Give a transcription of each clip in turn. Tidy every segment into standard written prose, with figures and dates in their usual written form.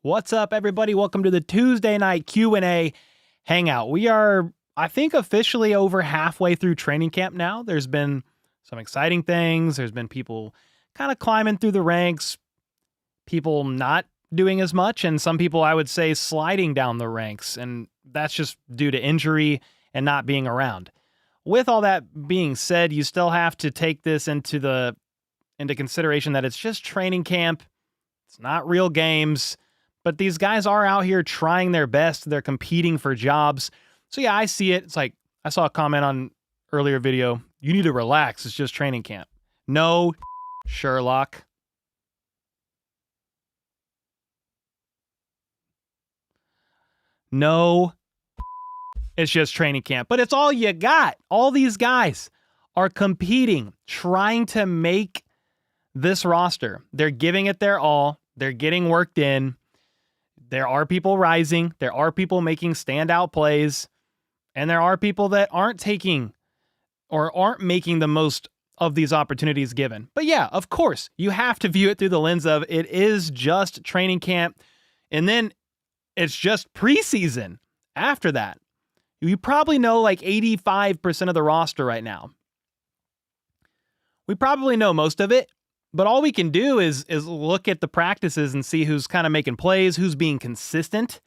What's up, everybody? Welcome to the Tuesday night Q&A Hangout. We are, I think, officially over halfway through training camp now. There's been some exciting things. There's been people kind of climbing through the ranks, people not doing as much, and some people, I would say, sliding down the ranks, and that's just due to injury and not being around. With all that being said, you still have to take this into consideration that it's just training camp. It's not real games. But these guys are out here trying their best. They're competing for jobs. So yeah, I see it. It's like, I saw a comment on earlier video. You need to relax. It's just training camp. No, Sherlock. No, it's just training camp. But it's all you got. All these guys are competing, trying to make this roster. They're giving it their all. They're getting worked in. There are people rising. There are people making standout plays. And there are people that aren't taking or aren't making the most of these opportunities given. But yeah, of course, you have to view it through the lens of it is just training camp. And then it's just preseason after that. You probably know like 85% of the roster right now. We probably know most of it. But all we can do is look at the practices and see who's kind of making plays, who's being consistent.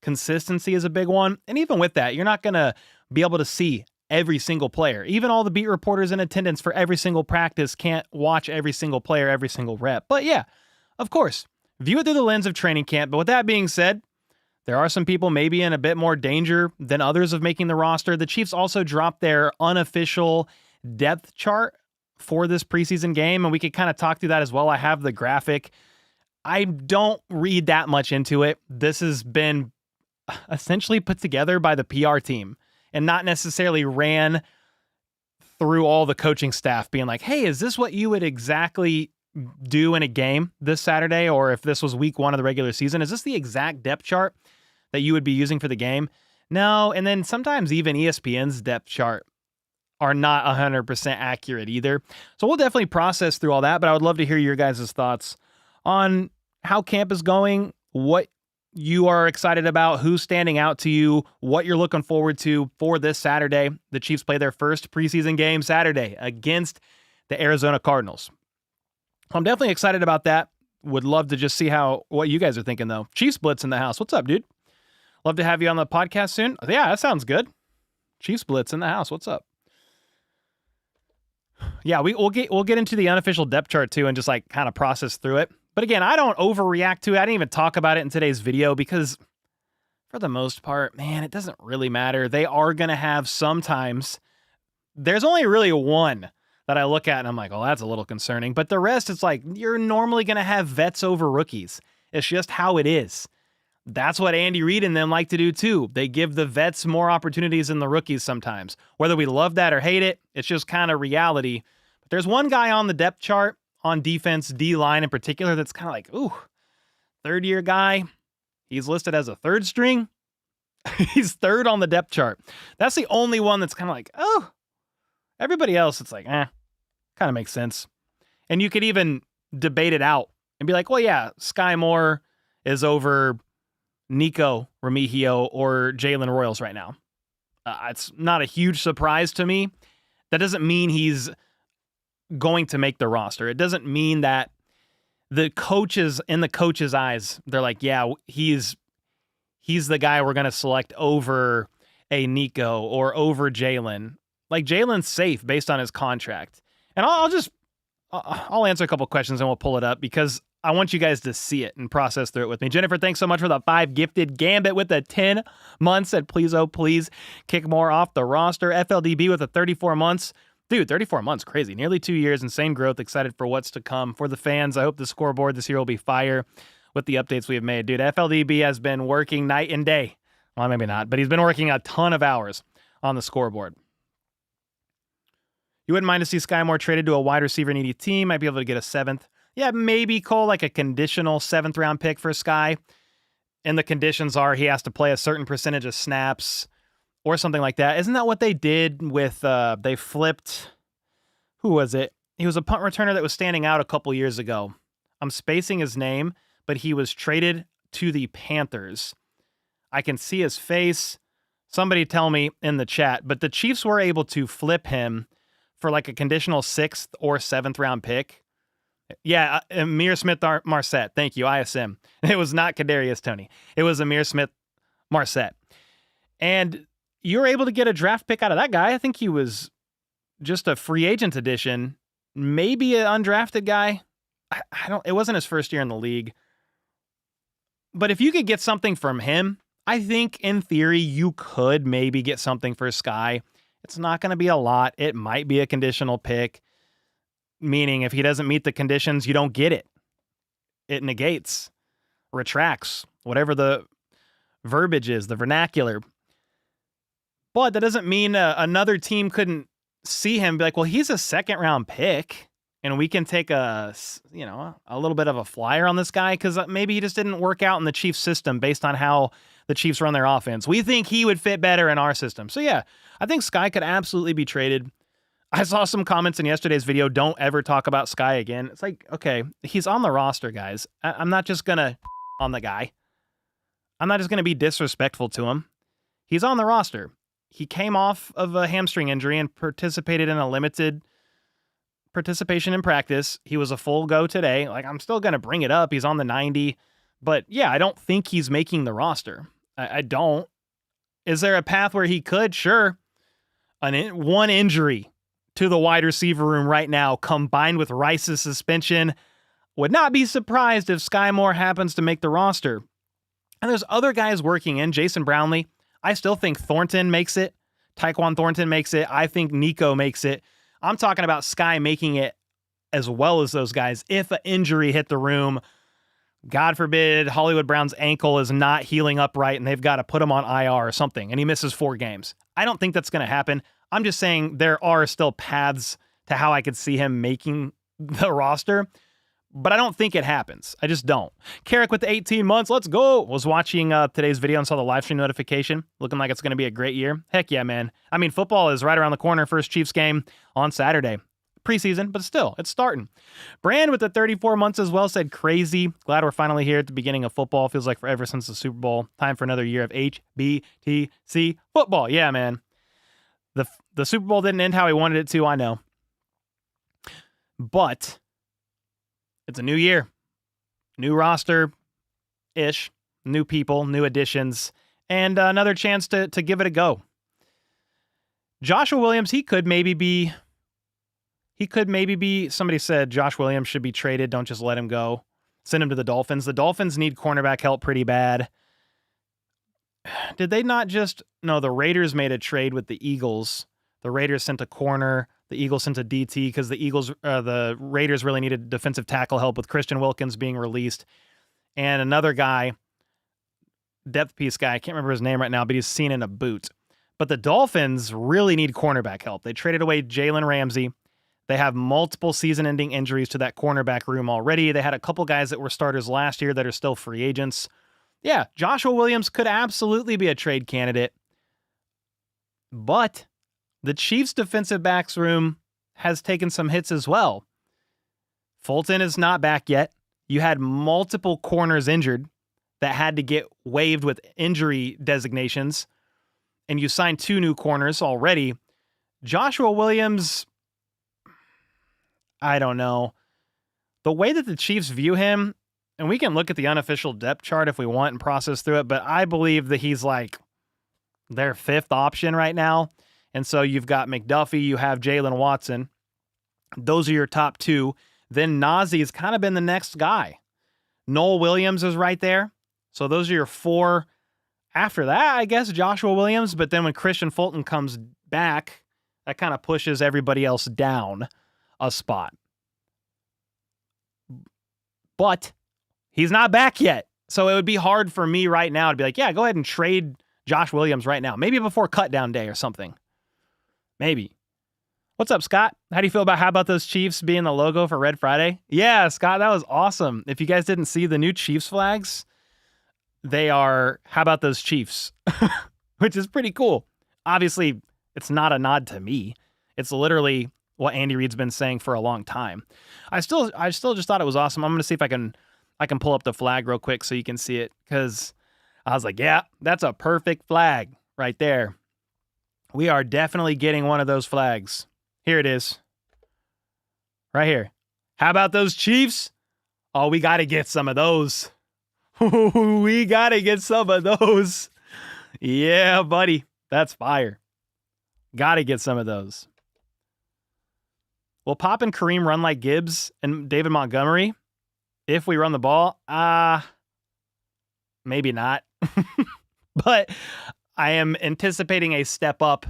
Consistency is a big one. And even with that, you're not going to be able to see every single player. Even all the beat reporters in attendance for every single practice can't watch every single player, every single rep. But yeah, of course, view it through the lens of training camp. But with that being said, there are some people maybe in a bit more danger than others of making the roster. The Chiefs also dropped their unofficial depth chart for this preseason game, and we could kind of talk through that as well. I have the graphic. I don't read that much into it. This has been essentially put together by the PR team and not necessarily ran through all the coaching staff being like, hey, is this what you would exactly do in a game this Saturday? Or if this was week 1 of the regular season, is this the exact depth chart that you would be using for the game? No. And then sometimes even ESPN's depth chart are not 100% accurate either. So we'll definitely process through all that, but I would love to hear your guys' thoughts on how camp is going, what you are excited about, who's standing out to you, what you're looking forward to for this Saturday. The Chiefs play their first preseason game Saturday against the Arizona Cardinals. I'm definitely excited about that. Would love to just see what you guys are thinking, though. Chiefs Blitz in the house. What's up, dude? Love to have you on the podcast soon. Yeah, that sounds good. Chiefs Blitz in the house. What's up? Yeah, we'll get into the unofficial depth chart too and just like kind of process through it. But again, I don't overreact to it. I didn't even talk about it in today's video because for the most part, man, it doesn't really matter. They are going to have sometimes. There's only really one that I look at and I'm like, oh, that's a little concerning. But the rest, it's like you're normally going to have vets over rookies. It's just how it is. That's what Andy Reid and them like to do too. They give the vets more opportunities than the rookies sometimes. Whether we love that or hate it, it's just kind of reality. But there's one guy on the depth chart on defense, D-line in particular, that's kind of like, ooh, third-year guy. He's listed as a third string. He's third on the depth chart. That's the only one that's kind of like, oh. Everybody else, it's like, kind of makes sense. And you could even debate it out and be like, well, yeah, Sky Moore is over Nico Remigio or Jalen Royals right now. It's not a huge surprise to me. That doesn't mean he's going to make the roster. It doesn't mean that the coaches, in the coaches' eyes, they're like, yeah, he's the guy we're going to select over a Nico or over Jalen. Like, Jalen's safe based on his contract. And I'll answer a couple questions and we'll pull it up because I want you guys to see it and process through it with me. Jennifer, thanks so much for the 5 gifted. Gambit with the 10 months. Said, please, oh, please kick more off the roster. FLDB with the 34 months. Dude, 34 months, crazy. Nearly 2 years, insane growth. Excited for what's to come. For the fans, I hope the scoreboard this year will be fire with the updates we have made. Dude, FLDB has been working night and day. Well, maybe not, but he's been working a ton of hours on the scoreboard. You wouldn't mind to see Sky Moore traded to a wide receiver needy team. Might be able to get a 7th. Yeah, maybe Cole, like a conditional 7th round pick for Sky. And the conditions are he has to play a certain percentage of snaps or something like that. Isn't that what they did with, they flipped, who was it? He was a punt returner that was standing out a couple years ago. I'm spacing his name, but he was traded to the Panthers. I can see his face. Somebody tell me in the chat, but the Chiefs were able to flip him for like a conditional 6th or 7th round pick. Yeah, Amir Smith-Marset. Thank you, ISM. It was not Kadarius Toney. It was Amir Smith-Marset. And you were able to get a draft pick out of that guy. I think he was just a free agent addition, maybe an undrafted guy. It wasn't his first year in the league. But if you could get something from him, I think in theory you could maybe get something for Sky. It's not going to be a lot. It might be a conditional pick, meaning if he doesn't meet the conditions, you don't get it. It negates, retracts, whatever the verbiage is, the vernacular. But that doesn't mean another team couldn't see him and be like, well, he's a 2nd round pick and we can take a little bit of a flyer on this guy because maybe he just didn't work out in the Chiefs system based on how the Chiefs run their offense. We think he would fit better in our system. So yeah, I think Sky could absolutely be traded. I saw some comments in yesterday's video, don't ever talk about Sky again. It's like, okay, he's on the roster, guys. I'm not just going to on the guy. I'm not just going to be disrespectful to him. He's on the roster. He came off of a hamstring injury and participated in a limited participation in practice. He was a full go today. Like, I'm still going to bring it up. He's on the 90. But yeah, I don't think he's making the roster. I don't. Is there a path where he could? Sure. One injury to the wide receiver room right now, combined with Rice's suspension, would not be surprised if Sky Moore happens to make the roster. And there's other guys working in. Jason Brownlee. I still think Thornton makes it. Tyquan Thornton makes it. I think Nico makes it. I'm talking about Sky making it as well as those guys. If an injury hit the room, God forbid, Hollywood Brown's ankle is not healing up right and they've got to put him on IR or something and he misses 4 games. I don't think that's going to happen. I'm just saying there are still paths to how I could see him making the roster, but I don't think it happens. I just don't. Carrick with the 18 months. Let's go. Was watching today's video and saw the live stream notification. Looking like it's going to be a great year. Heck yeah, man. I mean, football is right around the corner. First Chiefs game on Saturday. Preseason, but still, it's starting. Brand with the 34 months as well said crazy. Glad we're finally here at the beginning of football. Feels like forever since the Super Bowl. Time for another year of HBTC football. Yeah, man. The Super Bowl didn't end how he wanted it to, I know. But it's a new year. New roster-ish. New people, new additions, and another chance to give it a go. Joshua Williams, he could maybe be, somebody said Josh Williams should be traded. Don't just let him go. Send him to the Dolphins. The Dolphins need cornerback help pretty bad. Did they not just, no, the Raiders made a trade with the Eagles. The Raiders sent a corner. The Eagles sent a DT because the Raiders really needed defensive tackle help with Christian Wilkins being released. And another guy, depth piece guy, I can't remember his name right now, but he's seen in a boot. But the Dolphins really need cornerback help. They traded away Jalen Ramsey. They have multiple season-ending injuries to that cornerback room already. They had a couple guys that were starters last year that are still free agents. Yeah, Joshua Williams could absolutely be a trade candidate. But the Chiefs' defensive backs room has taken some hits as well. Fulton is not back yet. You had multiple corners injured that had to get waived with injury designations. And you signed 2 new corners already. Joshua Williams, I don't know. The way that the Chiefs view him, and we can look at the unofficial depth chart if we want and process through it, but I believe that he's like their 5th option right now. And so you've got McDuffie, you have Jalen Watson. Those are your top 2. Then Nazee's kind of been the next guy. Noel Williams is right there. So those are your 4. After that, I guess Joshua Williams. But then when Christian Fulton comes back, that kind of pushes everybody else down a spot. But he's not back yet. So it would be hard for me right now to be like, yeah, go ahead and trade Josh Williams right now. Maybe before cutdown day or something. Maybe. What's up, Scott? How do you feel about how about those Chiefs being the logo for Red Friday? Yeah, Scott, that was awesome. If you guys didn't see the new Chiefs flags, they are how about those Chiefs, which is pretty cool. Obviously, it's not a nod to me. It's literally what Andy Reid's been saying for a long time. I still just thought it was awesome. I'm going to see if I can I can pull up the flag real quick so you can see it, because I was like, yeah, that's a perfect flag right there. We are definitely getting one of those flags. Here it is. Right here. How about those Chiefs? Oh, we got to get some of those. We got to get some of those. Yeah, buddy. That's fire. Got to get some of those. Will Pop and Kareem run like Gibbs and David Montgomery if we run the ball? Maybe not. But I am anticipating a step up.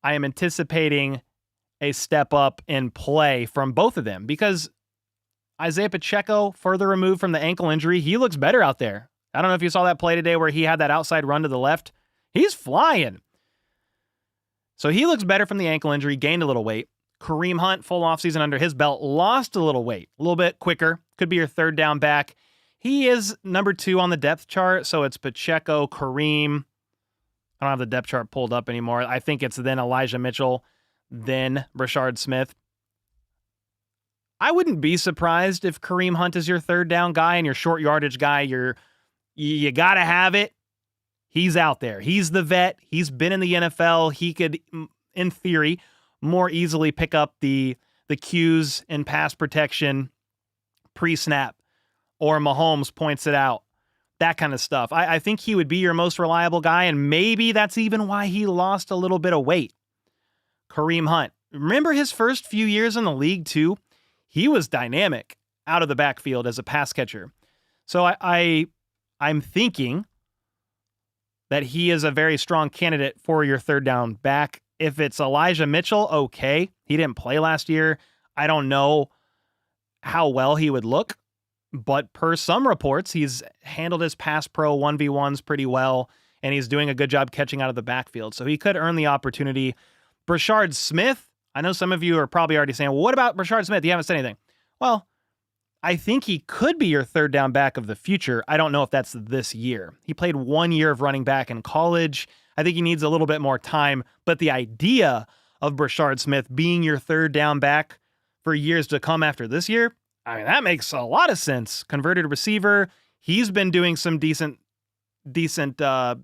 I am anticipating a step up in play from both of them, because Isaiah Pacheco, further removed from the ankle injury, he looks better out there. I don't know if you saw that play today where he had that outside run to the left. He's flying. So he looks better from the ankle injury, gained a little weight. Kareem Hunt, full offseason under his belt, lost a little weight, a little bit quicker. Could be your third down back. He is number 2 on the depth chart, so it's Pacheco, Kareem. I don't have the depth chart pulled up anymore. I think it's then Elijah Mitchell, then Brashard Smith. I wouldn't be surprised if Kareem Hunt is your third down guy and your short yardage guy. You got to have it. He's out there. He's the vet. He's been in the NFL. He could, in theory, more easily pick up the cues in pass protection pre-snap, or Mahomes points it out, that kind of stuff. I think he would be your most reliable guy, and maybe that's even why he lost a little bit of weight. Kareem Hunt. Remember his first few years in the league, too? He was dynamic out of the backfield as a pass catcher. So I'm thinking that he is a very strong candidate for your third down back. If it's Elijah Mitchell, okay. He didn't play last year. I don't know how well he would look, but per some reports, he's handled his pass pro 1v1s pretty well, and he's doing a good job catching out of the backfield. So he could earn the opportunity. Brashard Smith, I know some of you are probably already saying, well, what about Brashard Smith? You haven't said anything. Well, I think he could be your third down back of the future. I don't know if that's this year. He played 1 year of running back in college. I think he needs a little bit more time, but the idea of Brashard Smith being your third down back for years to come after this year, I mean, that makes a lot of sense. Converted receiver. He's been doing some decent, I've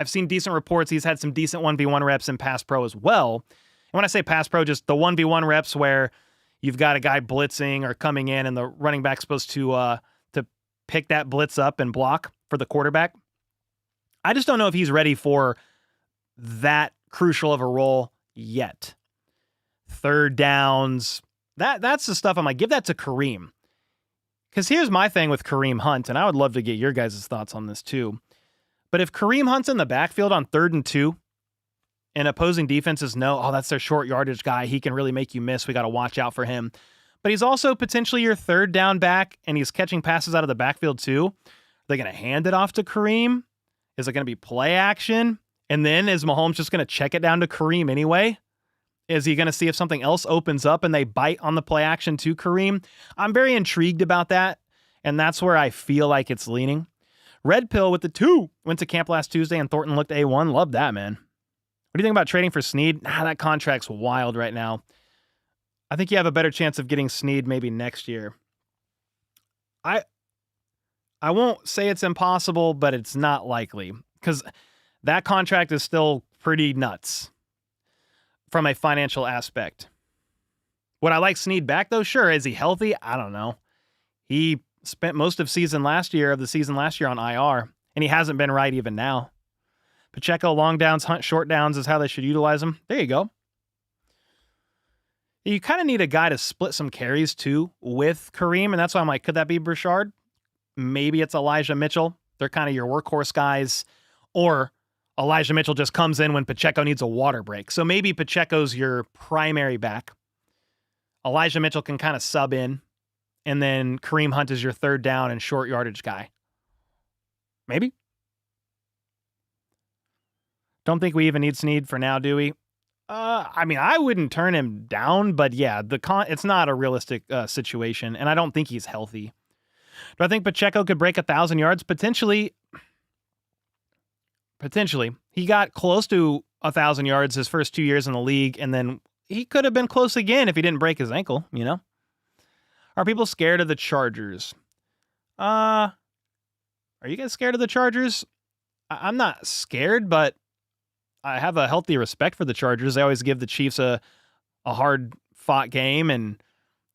seen decent reports. He's had some decent 1v1 reps in pass pro as well. And when I say pass pro, just the 1v1 reps where you've got a guy blitzing or coming in and the running back's supposed to pick that blitz up and block for the quarterback. I just don't know if he's ready for that crucial of a role yet. Third downs, that's the stuff I'm like, give that to Kareem. Because here's my thing with Kareem Hunt, and I would love to get your guys' thoughts on this too. But if Kareem Hunt's in the backfield on 3rd and 2, and opposing defenses know, oh, that's their short yardage guy, he can really make you miss, we got to watch out for him. But he's also potentially your third down back, and he's catching passes out of the backfield too. Are they going to hand it off to Kareem? Is it going to be play action? And then is Mahomes just going to check it down to Kareem anyway? Is he going to see if something else opens up and they bite on the play action to Kareem? I'm very intrigued about that, and that's where I feel like it's leaning. Red Pill with the 2 went to camp last Tuesday, and Thornton looked A1. Love that, man. What do you think about trading for Sneeed? That contract's wild right now. I think you have a better chance of getting Sneeed maybe next year. I won't say it's impossible, but it's not likely, because that contract is still pretty nuts from a financial aspect. Would I like Sneeed back, though? Sure. Is he healthy? I don't know. He spent most of the season last year on IR, and he hasn't been right even now. Pacheco, long downs, Hunt, short downs is how they should utilize him. There you go. You kind of need a guy to split some carries, too, with Kareem, and that's why I'm like, could that be Brashard? Maybe it's Elijah Mitchell. They're kind of your workhorse guys. Or Elijah Mitchell just comes in when Pacheco needs a water break. So maybe Pacheco's your primary back. Elijah Mitchell can kind of sub in, and then Kareem Hunt is your third down and short yardage guy. Maybe. Don't think we even need Sneed for now, do we? I mean, I wouldn't turn him down, but yeah, it's not a realistic situation, and I don't think he's healthy. Do I think Pacheco could break 1,000 yards? Potentially. He got close to 1,000 yards his first 2 years in the league, and then he could have been close again if he didn't break his ankle, you know? Are people scared of the Chargers? Are you guys scared of the Chargers? I'm not scared, but I have a healthy respect for the Chargers. They always give the Chiefs a hard-fought game, and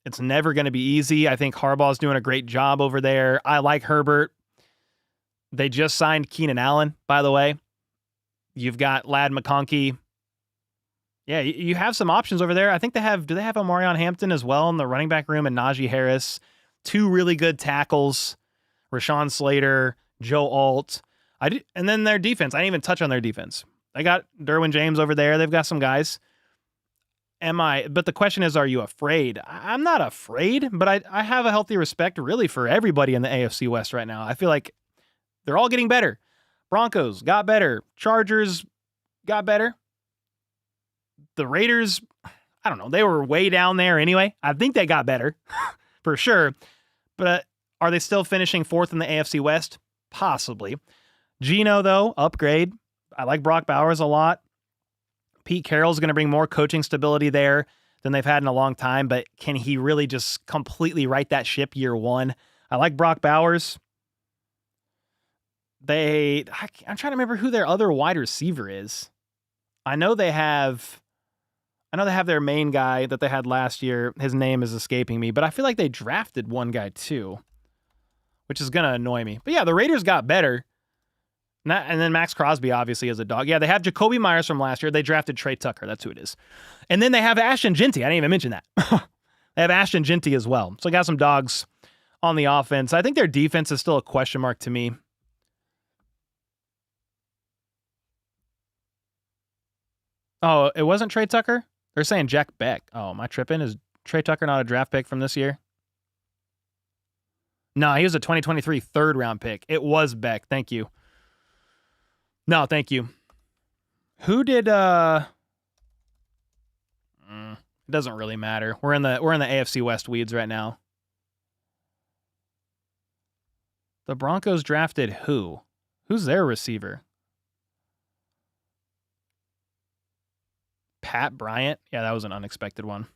it's never going to be easy. I think Harbaugh's doing a great job over there. I like Herbert. They just signed Keenan Allen, by the way. You've got Ladd McConkey. Yeah, you have some options over there. I think do they have Omarion Hampton as well in the running back room, and Najee Harris? Two really good tackles. Rashawn Slater, Joe Alt. And then their defense. I didn't even touch on their defense. They got Derwin James over there. They've got some guys. But the question is, are you afraid? I'm not afraid, but I have a healthy respect really for everybody in the AFC West right now. I feel like they're all getting better. Broncos got better. Chargers got better. The Raiders, I don't know. They were way down there anyway. I think they got better for sure. But are they still finishing fourth in the AFC West? Possibly. Geno, though, upgrade. I like Brock Bowers a lot. Pete Carroll's going to bring more coaching stability there than they've had in a long time, but can he really just completely right that ship year one? I like Brock Bowers. I'm trying to remember who their other wide receiver is. I know they have their main guy that they had last year. His name is escaping me, but I feel like they drafted one guy too, which is going to annoy me. But yeah, the Raiders got better. And then Max Crosby obviously is a dog. Yeah, they have Jacoby Myers from last year. They drafted Trey Tucker. That's who it is. And then they have Ashton Jeanty. I didn't even mention that. They have Ashton Jeanty as well. So they got some dogs on the offense. I think their defense is still a question mark to me. Oh, it wasn't Trey Tucker? They're saying Jack Beck. Oh, am I tripping? Is Trey Tucker not a draft pick from this year? No, he was a 2023 third-round pick. It was Beck. Thank you. No, thank you. Who did it doesn't really matter. We're in the AFC West weeds right now. The Broncos drafted who? Who's their receiver? Pat Bryant? Yeah, that was an unexpected one.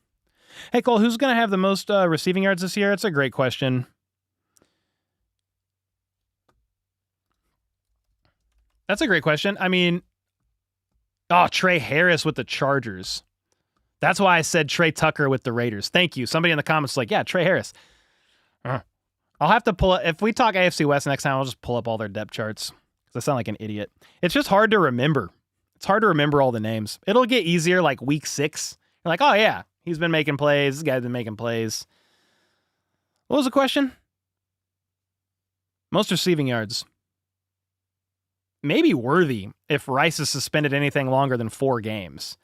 Hey, Cole, who's going to have the most receiving yards this year? It's a great question. That's a great question. I mean, Trey Harris with the Chargers. That's why I said Trey Tucker with the Raiders. Thank you. Somebody in the comments was like, yeah, Trey Harris. I'll have to pull up. If we talk AFC West next time, I'll just pull up all their depth charts because I sound like an idiot. It's just hard to remember. It's hard to remember all the names. It'll get easier like week 6. You're like, oh, yeah, he's been making plays. This guy's been making plays. What was the question? Most receiving yards. Maybe Worthy if Rice is suspended anything longer than 4 games.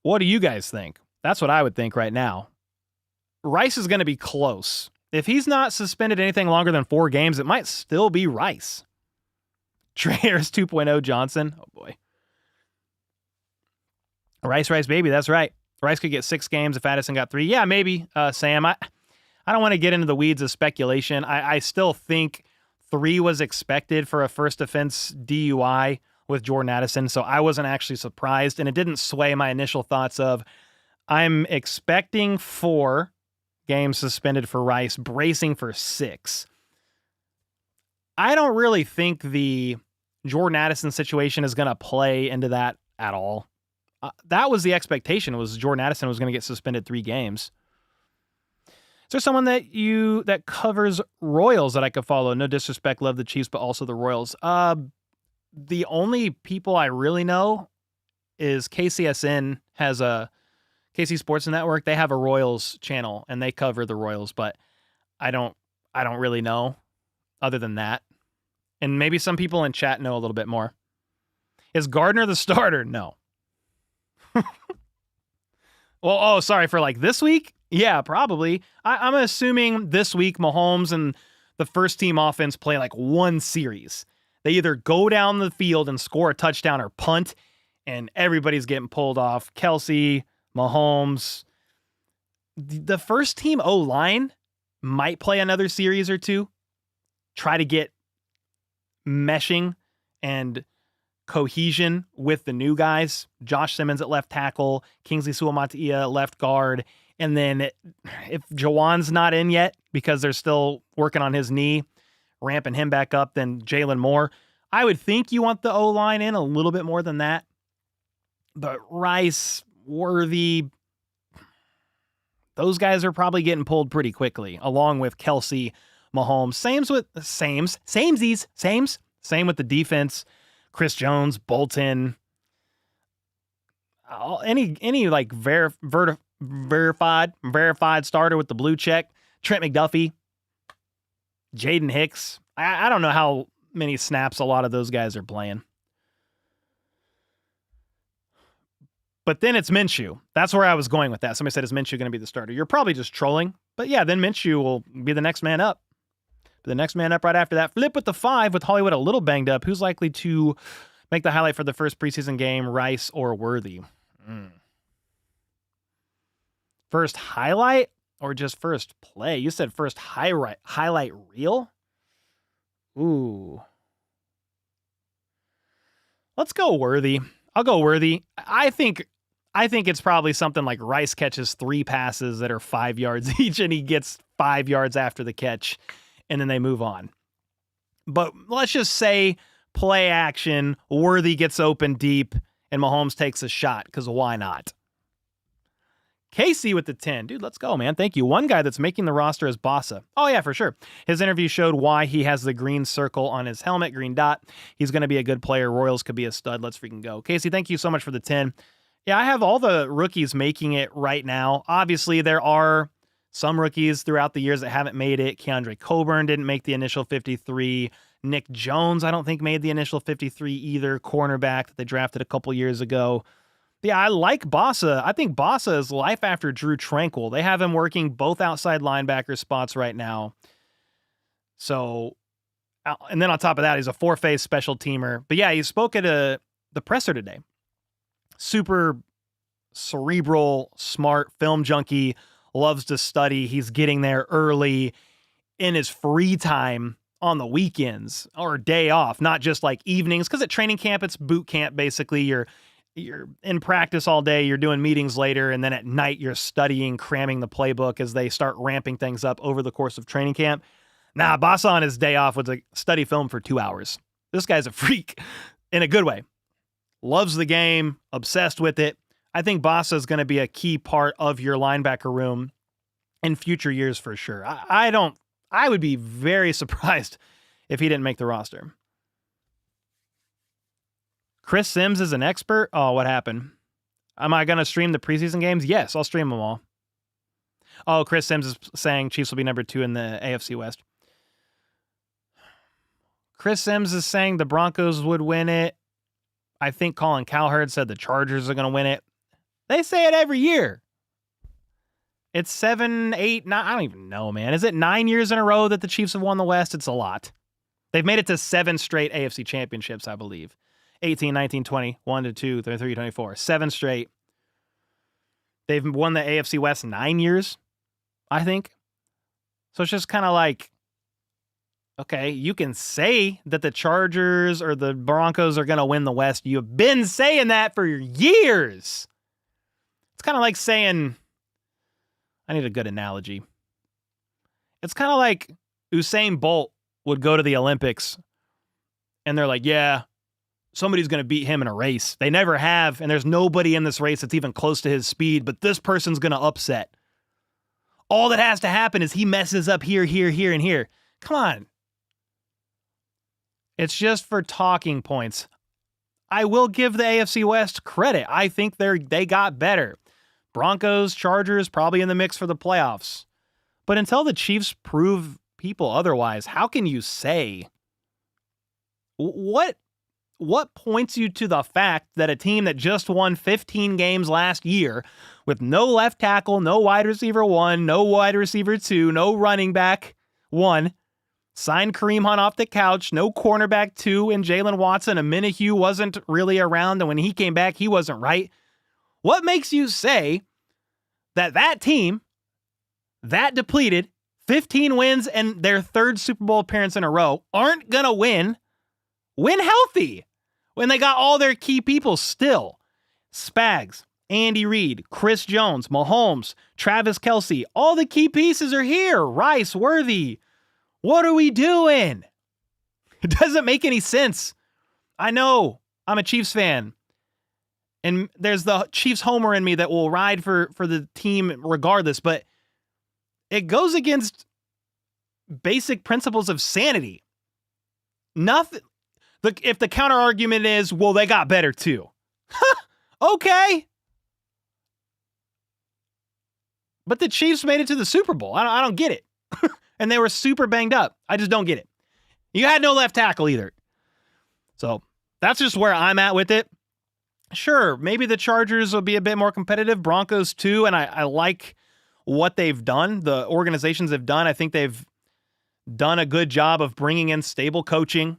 What do you guys think? That's what I would think right now. Rice is going to be close. If he's not suspended anything longer than 4 games, it might still be Rice. Trey Harris 2.0 Johnson. Oh, boy. Rice, baby. That's right. Rice could get 6 games if Addison got 3. Yeah, maybe, Sam. I don't want to get into the weeds of speculation. I still think 3 was expected for a first offense DUI with Jordan Addison, so I wasn't actually surprised, and it didn't sway my initial thoughts of I'm expecting 4 games suspended for Rice, bracing for 6. I don't really think the Jordan Addison situation is going to play into that at all. That was the expectation, was Jordan Addison was going to get suspended 3 games. Is there someone that covers Royals that I could follow? No disrespect, love the Chiefs, but also the Royals. The only people I really know is KCSN has a KC Sports Network. They have a Royals channel and they cover the Royals, but I don't really know other than that. And maybe some people in chat know a little bit more. Is Gardner the starter? No. Well, sorry, for like this week? Yeah, probably. I'm assuming this week Mahomes and the first team offense play like one series. They either go down the field and score a touchdown or punt, and everybody's getting pulled off. Kelsey, Mahomes. The first team O-line might play another series or 2. Try to get meshing and cohesion with the new guys. Josh Simmons at left tackle, Kingsley Suamataia at left guard, And then if Jawan's not in yet because they're still working on his knee, ramping him back up, then Jalen Moore. I would think you want the O-line in a little bit more than that. But Rice, Worthy, those guys are probably getting pulled pretty quickly, along with Kelsey, Mahomes. Same with the defense. Chris Jones, Bolton, any like verified starter with the blue check. Trent McDuffie, Jaden Hicks. I don't know how many snaps a lot of those guys are playing. But then it's Minshew. That's where I was going with that. Somebody said, is Minshew going to be the starter? You're probably just trolling. But yeah, then Minshew will be the next man up. The next man up right after that. Flip with the 5 with Hollywood a little banged up. Who's likely to make the highlight for the first preseason game, Rice or Worthy? First highlight or just first play? You said first highlight reel? Ooh. Let's go Worthy. I'll go Worthy. I think it's probably something like Rice catches 3 passes that are 5 yards each, and he gets 5 yards after the catch, and then they move on. But let's just say play action, Worthy gets open deep, and Mahomes takes a shot, because why not? Casey with the 10. Dude, let's go, man. Thank you. One guy that's making the roster is Bossa. Oh, yeah, for sure. His interview showed why he has the green circle on his helmet, green dot. He's going to be a good player. Royals could be a stud. Let's freaking go. Casey, thank you so much for the 10. Yeah, I have all the rookies making it right now. Obviously, there are some rookies throughout the years that haven't made it. Keandre Coburn didn't make the initial 53. Nick Jones, I don't think, made the initial 53 either. Cornerback that they drafted a couple years ago. Yeah, I like Bossa. I think Bossa is life after Drew Tranquil. They have him working both outside linebacker spots right now. So, and then on top of that, he's a 4-phase special teamer. But yeah, he spoke at the presser today. Super cerebral, smart, film junkie, loves to study. He's getting there early in his free time on the weekends or day off, not just like evenings. Because at training camp, it's boot camp, basically. You're in practice all day, you're doing meetings later, and then at night you're studying, cramming the playbook as they start ramping things up over the course of training camp. Nah, Bossa on his day off would study film for 2 hours. This guy's a freak in a good way. Loves the game, obsessed with it. I think Bossa is going to be a key part of your linebacker room in future years for sure. I would be very surprised if he didn't make the roster. Chris Sims is an expert? Oh, what happened? Am I going to stream the preseason games? Yes, I'll stream them all. Oh, Chris Sims is saying Chiefs will be number 2 in the AFC West. Chris Sims is saying the Broncos would win it. I think Colin Cowherd said the Chargers are going to win it. They say it every year. It's 7, 8, 9. I don't even know, man. Is it 9 years in a row that the Chiefs have won the West? It's a lot. They've made it to 7 straight AFC championships, I believe. 18, 19, 20, 1 to 2, 3, 24. 7 straight. They've won the AFC West 9 years, I think. So it's just kind of like, okay, you can say that the Chargers or the Broncos are going to win the West. You've been saying that for years. It's kind of like saying, I need a good analogy. It's kind of like Usain Bolt would go to the Olympics and they're like, yeah, somebody's going to beat him in a race. They never have, and there's nobody in this race that's even close to his speed, but this person's going to upset. All that has to happen is he messes up here, here, here, and here. Come on. It's just for talking points. I will give the AFC West credit. I think they got better. Broncos, Chargers, probably in the mix for the playoffs. But until the Chiefs prove people otherwise, how can you say? What points you to the fact that a team that just won 15 games last year with no left tackle, no wide receiver 1, no wide receiver 2, no running back 1, signed Kareem Hunt off the couch, no cornerback 2, and Jalen Watson, a Minihue wasn't really around, and when he came back, he wasn't right. What makes you say that team, that depleted, 15 wins and their 3rd Super Bowl appearance in a row, aren't going to win healthy when they got all their key people still? Spags, Andy Reid, Chris Jones, Mahomes, Travis Kelce. All the key pieces are here. Rice, Worthy. What are we doing? It doesn't make any sense. I know I'm a Chiefs fan. And there's the Chiefs homer in me that will ride for the team regardless. But it goes against basic principles of sanity. Nothing. If the counter argument is, well, they got better too. Okay. But the Chiefs made it to the Super Bowl. I don't get it. And they were super banged up. I just don't get it. You had no left tackle either. So that's just where I'm at with it. Sure, maybe the Chargers will be a bit more competitive. Broncos too. And I like what they've done. The organizations have done. I think they've done a good job of bringing in stable coaching.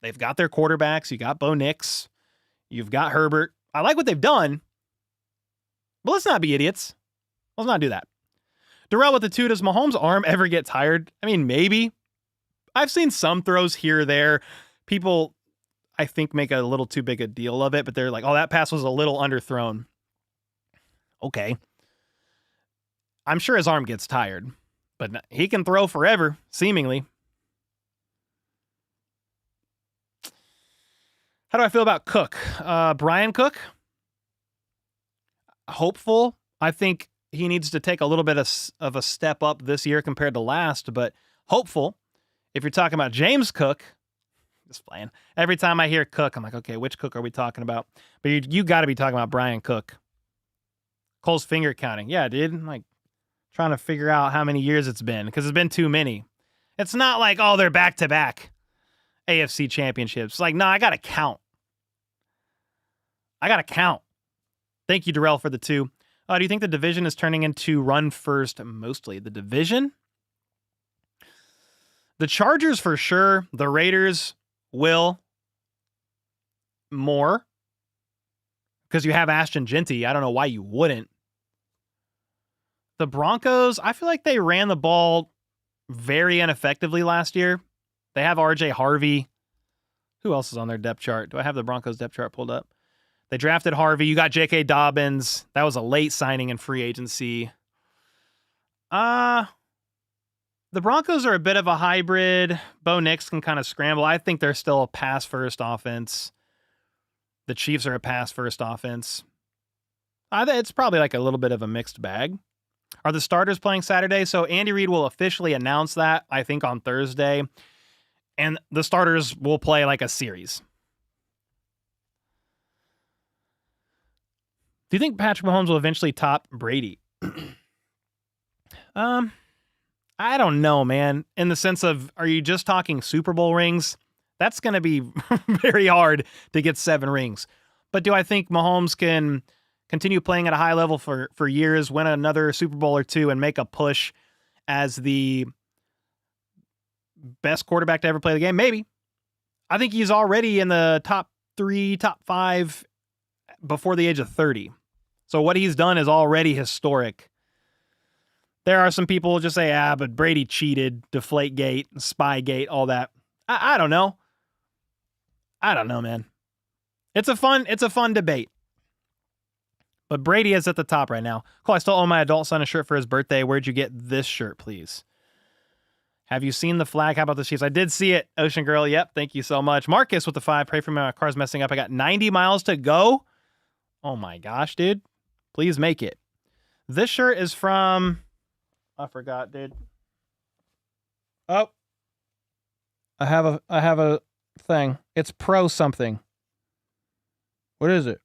They've got their quarterbacks. You got Bo Nix. You've got Herbert. I like what they've done. But let's not be idiots. Let's not do that. Darrell with the 2, does Mahomes' arm ever get tired? I mean, maybe. I've seen some throws here or there. People, I think, make a little too big a deal of it, but they're like, oh, that pass was a little underthrown. Okay. I'm sure his arm gets tired, but he can throw forever, seemingly. How do I feel about Cook? Brian Cook? Hopeful. I think he needs to take a little bit of a step up this year compared to last, but hopeful. If you're talking about James Cook, just playing. Every time I hear Cook, I'm like, okay, which Cook are we talking about? But you got to be talking about Brian Cook. Cole's finger counting. Yeah, dude. I'm like trying to figure out how many years it's been because it's been too many. It's not like, oh, they're back-to-back AFC championships. Like, no, I got to count. Thank you, Darrell, for the 2. Do you think the division is turning into run first mostly? The division? The Chargers for sure. The Raiders will more because you have Ashton Genty. I don't know why you wouldn't. The Broncos, I feel like they ran the ball very ineffectively last year. They have RJ Harvey. Who else is on their depth chart? Do I have the Broncos depth chart pulled up? They drafted Harvey. You got J.K. Dobbins. That was a late signing in free agency. The Broncos are a bit of a hybrid. Bo Nix can kind of scramble. I think they're still a pass-first offense. The Chiefs are a pass-first offense. It's probably like a little bit of a mixed bag. Are the starters playing Saturday? So Andy Reid will officially announce that, I think, on Thursday. And the starters will play like a series. Do you think Patrick Mahomes will eventually top Brady? I don't know, man. In the sense of, are you just talking Super Bowl rings? That's going to be very hard to get 7 rings. But do I think Mahomes can continue playing at a high level for years, win another Super Bowl or 2, and make a push as the best quarterback to ever play the game? Maybe. I think he's already in the top 3, top 5 before the age of 30. So what he's done is already historic. There are some people who just say, but Brady cheated, Deflategate, Spygate, all that. I don't know. I don't know, man. It's a fun debate. But Brady is at the top right now. Cool, I still owe my adult son a shirt for his birthday. Where'd you get this shirt, please? Have you seen the flag? How about the Chiefs? I did see it, Ocean Girl. Yep, thank you so much. Marcus with the 5. Pray for me, my car's messing up. I got 90 miles to go. Oh my gosh, dude. Please make it. This shirt is from... I forgot, dude. Oh. I have a thing. It's pro something. What is it?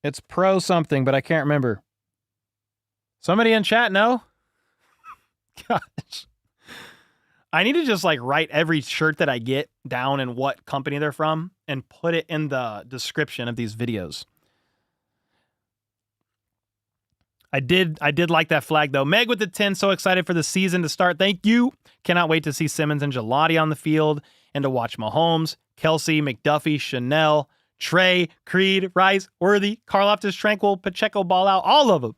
It's pro something, but I can't remember. Somebody in chat know? Gosh. I need to just like write every shirt that I get down and what company they're from and put it in the description of these videos. I did like that flag though. Meg with the 10, so excited for the season to start. Thank you. Cannot wait to see Simmons and Gelati on the field and to watch Mahomes, Kelsey, McDuffie, Chanel, Trey, Creed, Rice, Worthy, Karlaftis, Tranquil, Pacheco ball out. All of them.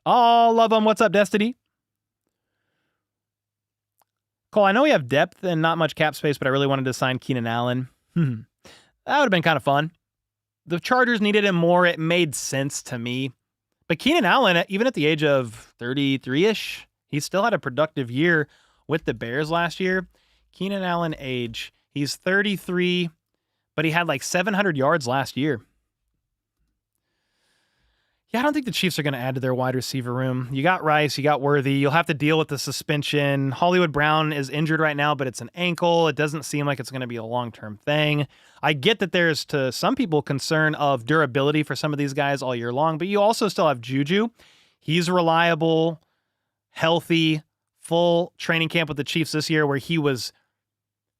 All of them. What's up, Destiny? Cole, I know we have depth and not much cap space, but I really wanted to sign Keenan Allen. That would have been kind of fun. the Chargers needed him more. It made sense to me. But Keenan Allen, even at the age of 33-ish, he still had a productive year with the Bears last year. Keenan Allen age, he's 33, but he had like 700 yards last year. Yeah, I don't think the Chiefs are going to add to their wide receiver room. You got Rice, you got Worthy. You'll have to deal with the suspension. Hollywood Brown is injured right now, but it's an ankle. It doesn't seem like it's going to be a long-term thing. I get that there's, to some people, concern of durability for some of these guys all year long, but you also still have Juju. He's reliable, healthy, full training camp with the Chiefs this year, where he was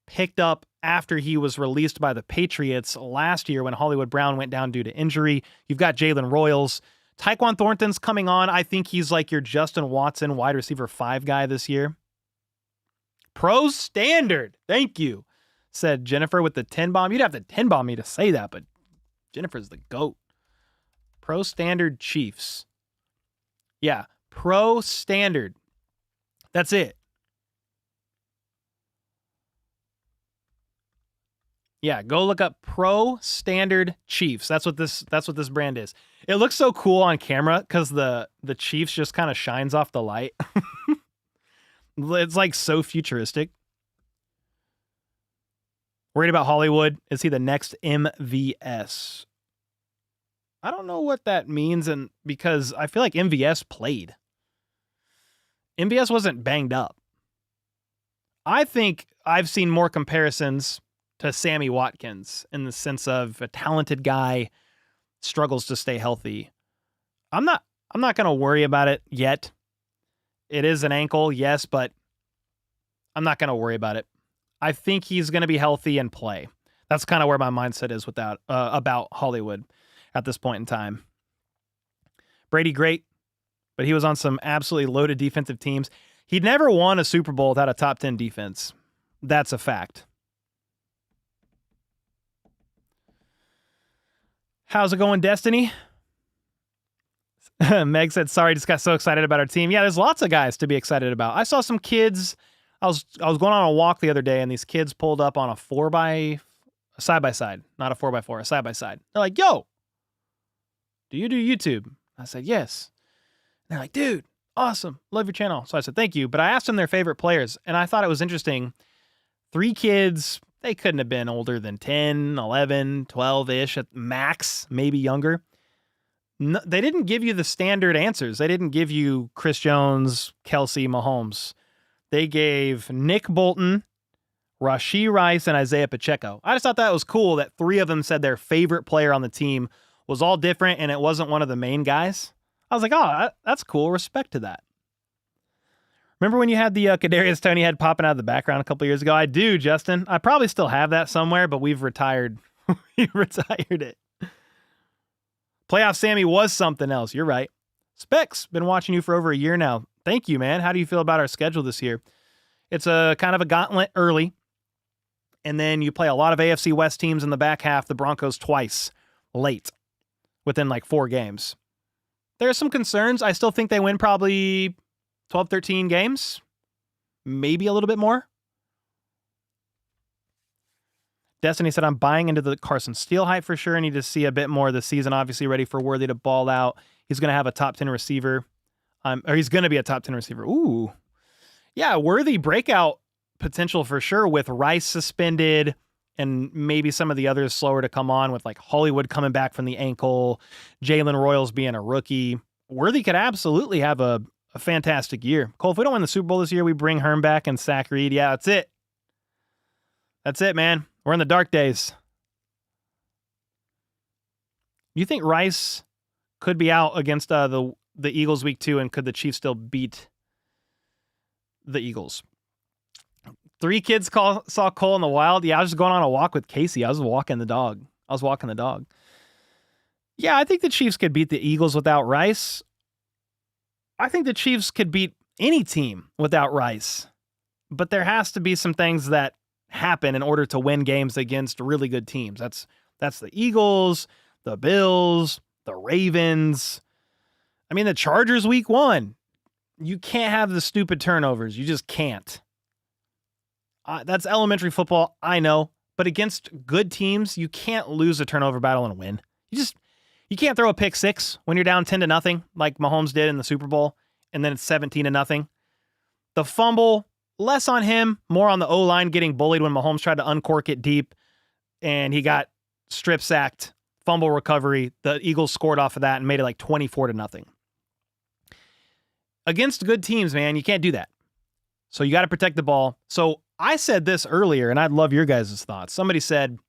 picked up after he was released by the Patriots last year when Hollywood Brown went down due to injury. You've got Jalen Royals. Tyquan Thornton's coming on. I think he's like your Justin Watson wide receiver 5 guy this year. Pro standard. Thank you, said Jennifer with the 10 bomb. You'd have to 10 bomb me to say that, but Jennifer's the GOAT. Pro standard Chiefs. Yeah, pro standard. That's it. Yeah, go look up Pro Standard Chiefs. That's what this brand is. It looks so cool on camera because the Chiefs just kind of shines off the light. It's like so futuristic. Worried about Hollywood. Is he the next MVS? I don't know what that means, and because I feel like MVS played. MVS wasn't banged up. I think I've seen more comparisons to Sammy Watkins in the sense of a talented guy struggles to stay healthy. I'm not going to worry about it yet. It is an ankle, yes, but I'm not going to worry about it. I think he's going to be healthy and play. That's kind of where my mindset is about Hollywood at this point in time. Brady, great, but he was on some absolutely loaded defensive teams. He'd never won a Super Bowl without a top 10 defense. That's a fact. How's it going, Destiny? Meg said, sorry, just got so excited about our team. Yeah, there's lots of guys to be excited about. I saw some kids. I was going on a walk the other day, and these kids pulled up on a side-by-side, not a 4x4, a side-by-side. They're like, yo, do you do YouTube? I said, yes. And they're like, dude, awesome. Love your channel. So I said, thank you. But I asked them their favorite players, and I thought it was interesting. 3 kids, they couldn't have been older than 10, 11, 12-ish at max, maybe younger. No, they didn't give you the standard answers. They didn't give you Chris Jones, Kelsey, Mahomes. They gave Nick Bolton, Rashee Rice, and Isaiah Pacheco. I just thought that was cool that 3 of them said their favorite player on the team was all different and it wasn't one of the main guys. I was like, oh, that's cool. Respect to that. Remember when you had the Kadarius Toney head popping out of the background a couple years ago? I do, Justin. I probably still have that somewhere, but we've retired. We retired it. Playoff Sammy was something else. You're right. Specs, been watching you for over a year now. Thank you, man. How do you feel about our schedule this year? It's a kind of a gauntlet early, and then you play a lot of AFC West teams in the back half, the Broncos twice late, within like 4 games. There are some concerns. I still think they win probably 12, 13 games, maybe a little bit more. Destiny said, I'm buying into the Carson Steele hype for sure. I need to see a bit more of the season. Obviously ready for Worthy to ball out. He's going to have a top 10 receiver. Or he's going to be a top 10 receiver. Ooh. Yeah, Worthy breakout potential for sure with Rice suspended and maybe some of the others slower to come on with like Hollywood coming back from the ankle, Jalen Royals being a rookie. Worthy could absolutely have a fantastic year. Cole, if we don't win the Super Bowl this year, we bring Herm back and Zach Reed. Yeah, that's it. That's it, man. We're in the dark days. You think Rice could be out against the Eagles week 2, and could the Chiefs still beat the Eagles? 3 kids saw Cole in the wild. Yeah, I was just going on a walk with Casey. I was walking the dog. Yeah, I think the Chiefs could beat the Eagles without Rice. I think the Chiefs could beat any team without Rice. But there has to be some things that happen in order to win games against really good teams. That's the Eagles, the Bills, the Ravens. I mean, the Chargers week 1. You can't have the stupid turnovers. You just can't. That's elementary football, I know. But against good teams, you can't lose a turnover battle and win. You can't throw a pick six when you're down 10-0, like Mahomes did in the Super Bowl, and then it's 17-0. The fumble, less on him, more on the O-line getting bullied when Mahomes tried to uncork it deep, and he got strip sacked, fumble recovery. The Eagles scored off of that and made it like 24-0. Against good teams, man, you can't do that. So you got to protect the ball. So I said this earlier, and I'd love your guys' thoughts. Somebody said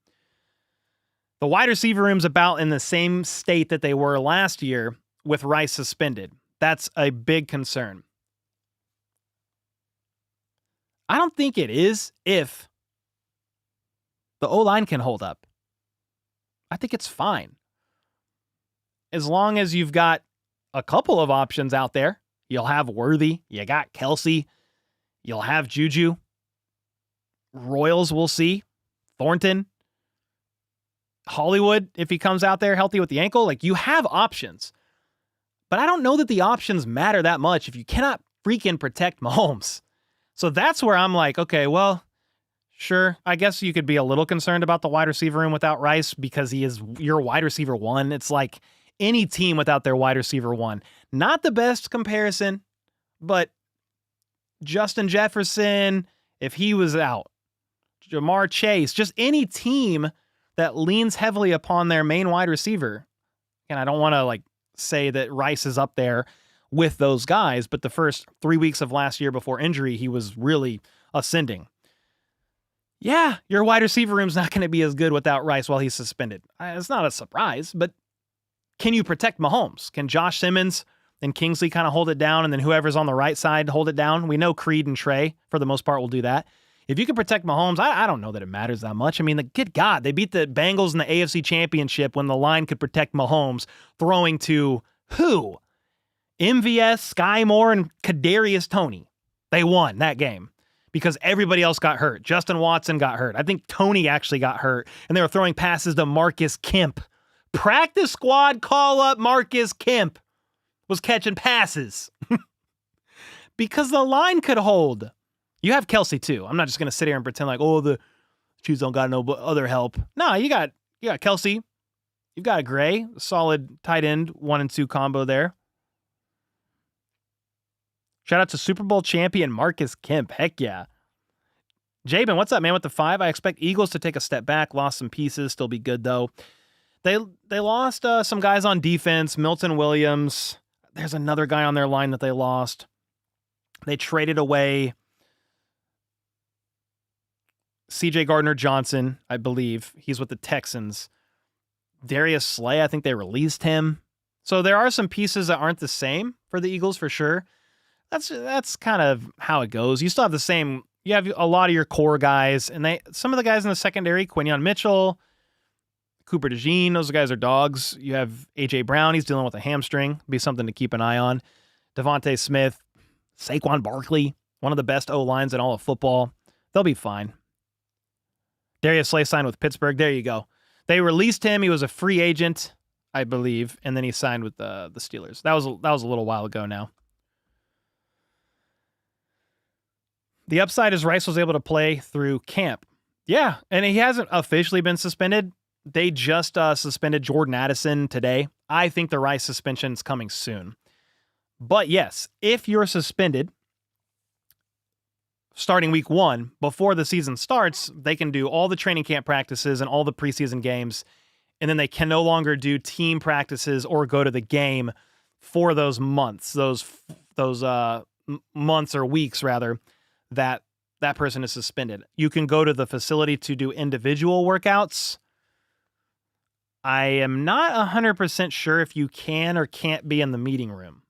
the wide receiver room's about in the same state that they were last year with Rice suspended. That's a big concern. I don't think it is if the O-line can hold up. I think it's fine. As long as you've got a couple of options out there. You'll have Worthy. You got Kelsey. You'll have Juju. Royals, we'll see. Thornton. Hollywood, if he comes out there healthy with the ankle. Like, you have options. But I don't know that the options matter that much if you cannot freaking protect Mahomes. So that's where I'm like, okay, well, sure. I guess you could be a little concerned about the wide receiver room without Rice because he is your wide receiver one. It's like any team without their wide receiver one. Not the best comparison, but Justin Jefferson, if he was out, Jamar Chase, just any team that leans heavily upon their main wide receiver. And I don't want to say that Rice is up there with those guys, but the first 3 weeks of last year before injury, he was really ascending. Yeah, your wide receiver room's not going to be as good without Rice while he's suspended. It's not a surprise, but can you protect Mahomes? Can Josh Simmons and Kingsley kind of hold it down, and then whoever's on the right side hold it down? We know Creed and Trey, for the most part, will do that. If you can protect Mahomes, I don't know that it matters that much. I mean, good God, they beat the Bengals in the AFC Championship when the line could protect Mahomes, throwing to who? MVS, Sky Moore, and Kadarius Toney. They won that game because everybody else got hurt. Justin Watson got hurt. I think Toney actually got hurt, and they were throwing passes to Marcus Kemp. Practice squad call-up Marcus Kemp was catching passes because the line could hold. You have Kelsey too. I'm not just going to sit here and pretend like, oh, the Chiefs don't got no other help. No, you got Kelsey. You've got a Gray, solid tight end 1 and 2 combo there. Shout out to Super Bowl champion Marcus Kemp. Heck yeah. Jabin, what's up, man, with the 5? I expect Eagles to take a step back, lost some pieces, still be good though. They lost some guys on defense, Milton Williams. There's another guy on their line that they lost. They traded away C.J. Gardner-Johnson, I believe. He's with the Texans. Darius Slay, I think they released him. So there are some pieces that aren't the same for the Eagles for sure. That's kind of how it goes. You still have the same. You have a lot of your core guys, and some of the guys in the secondary, Quinyon Mitchell, Cooper DeJean, those guys are dogs. You have A.J. Brown, he's dealing with a hamstring. Be something to keep an eye on. Devontae Smith, Saquon Barkley, one of the best O-lines in all of football. They'll be fine. Darius Slay signed with Pittsburgh. There you go. They released him. He was a free agent, I believe, and then he signed with the Steelers. That was a little while ago now. The upside is Rice was able to play through camp. Yeah, and he hasn't officially been suspended. They just suspended Jordan Addison today. I think the Rice suspension's coming soon. But yes, if you're suspended starting week 1, before the season starts, they can do all the training camp practices and all the preseason games, and then they can no longer do team practices or go to the game for those months, those months or weeks rather, that person is suspended. You can go to the facility to do individual workouts. I am not 100% sure if you can or can't be in the meeting room.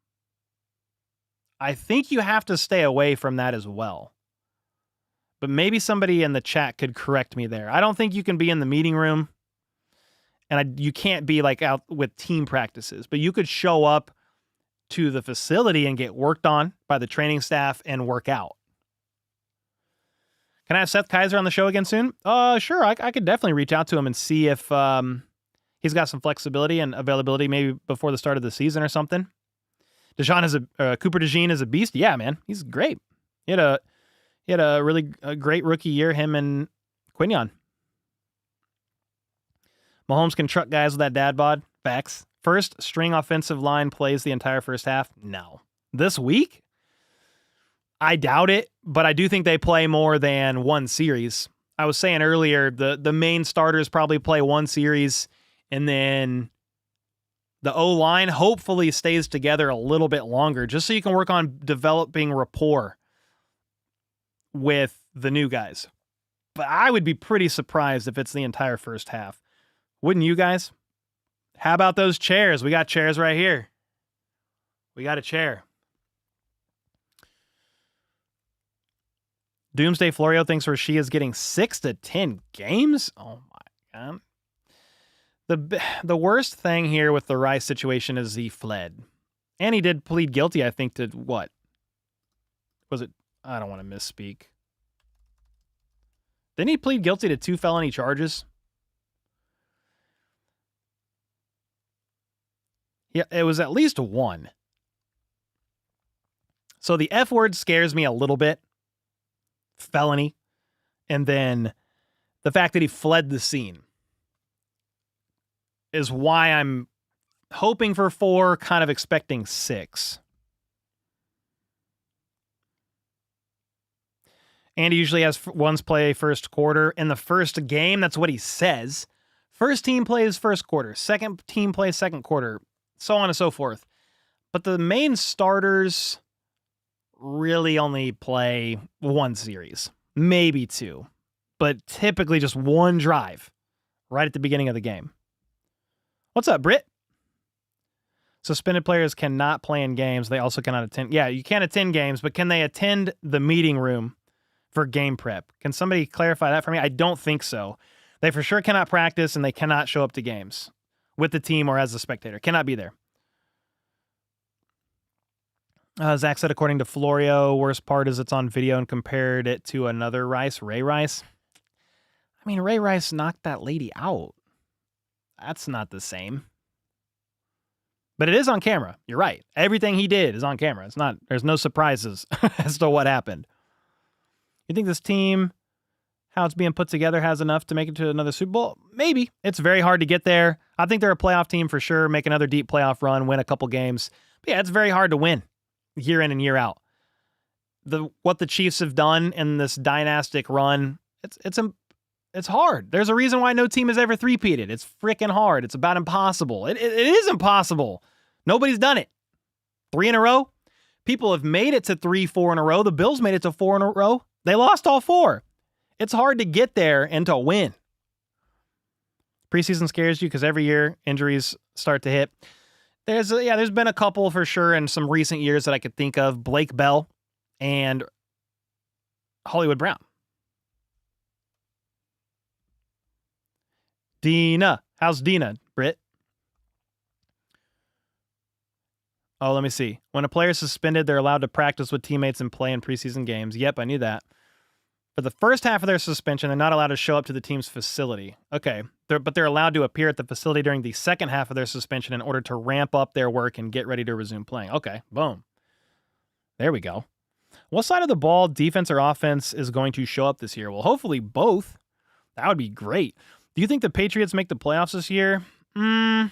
I think you have to stay away from that as well. But maybe somebody in the chat could correct me there. I don't think you can be in the meeting room, and you can't be out with team practices, but you could show up to the facility and get worked on by the training staff and work out. Can I have Seth Kaiser on the show again soon? Sure. I could definitely reach out to him and see if he's got some flexibility and availability maybe before the start of the season or something. Cooper DeJean is a beast. Yeah, man. He's great. He had a really great rookie year, him and Quinyon. Mahomes can truck guys with that dad bod. Facts. First string offensive line plays the entire first half. No. This week? I doubt it, but I do think they play more than one series. I was saying earlier, the main starters probably play one series, and then the O-line hopefully stays together a little bit longer, just so you can work on developing rapport with the new guys. But I would be pretty surprised if it's the entire first half. Wouldn't you guys? How about those chairs? We got chairs right here. We got a chair. Doomsday Florio thinks Rasheed is getting 6 to 10 games? Oh my God. The worst thing here with the Rice situation is he fled. And he did plead guilty, I think, to what? Was it? I don't want to misspeak. Didn't he plead guilty to 2 felony charges? Yeah, it was at least 1. So the F word scares me a little bit. Felony. And then the fact that he fled the scene is why I'm hoping for 4, kind of expecting 6. And he usually has ones play first quarter. In the first game, that's what he says. First team plays first quarter. Second team plays second quarter. So on and so forth. But the main starters really only play one series. Maybe 2. But typically just one drive right at the beginning of the game. What's up, Britt? Suspended players cannot play in games. They also cannot attend. Yeah, you can't attend games, but can they attend the meeting room for game prep? Can somebody clarify that for me? I don't think so. They for sure cannot practice, and they cannot show up to games with the team or as a spectator. Cannot be there. Zach said, according to Florio, worst part is it's on video and compared it to another Rice, Ray Rice. I mean, Ray Rice knocked that lady out. That's not the same. But it is on camera. You're right. Everything he did is on camera. It's not, there's no surprises as to what happened. You think this team, how it's being put together, has enough to make it to another Super Bowl? Maybe. It's very hard to get there. I think they're a playoff team for sure. Make another deep playoff run, win a couple games. But yeah, it's very hard to win year in and year out. What the Chiefs have done in this dynastic run, it's hard. There's a reason why no team has ever three-peated. It's freaking hard. It's about impossible. It is impossible. Nobody's done it. 3 in a row. People have made it to 3, 4 in a row. The Bills made it to 4 in a row. They lost all 4. It's hard to get there and to win. Preseason scares you because every year injuries start to hit. There's been a couple for sure in some recent years that I could think of. Blake Bell and Hollywood Brown. Dina. How's Dina, Britt? Oh, let me see. When a player is suspended, they're allowed to practice with teammates and play in preseason games. Yep, I knew that. For the first half of their suspension, they're not allowed to show up to the team's facility. Okay, but they're allowed to appear at the facility during the second half of their suspension in order to ramp up their work and get ready to resume playing. Okay, boom. There we go. What side of the ball, defense or offense, is going to show up this year? Well, hopefully both. That would be great. Do you think the Patriots make the playoffs this year? They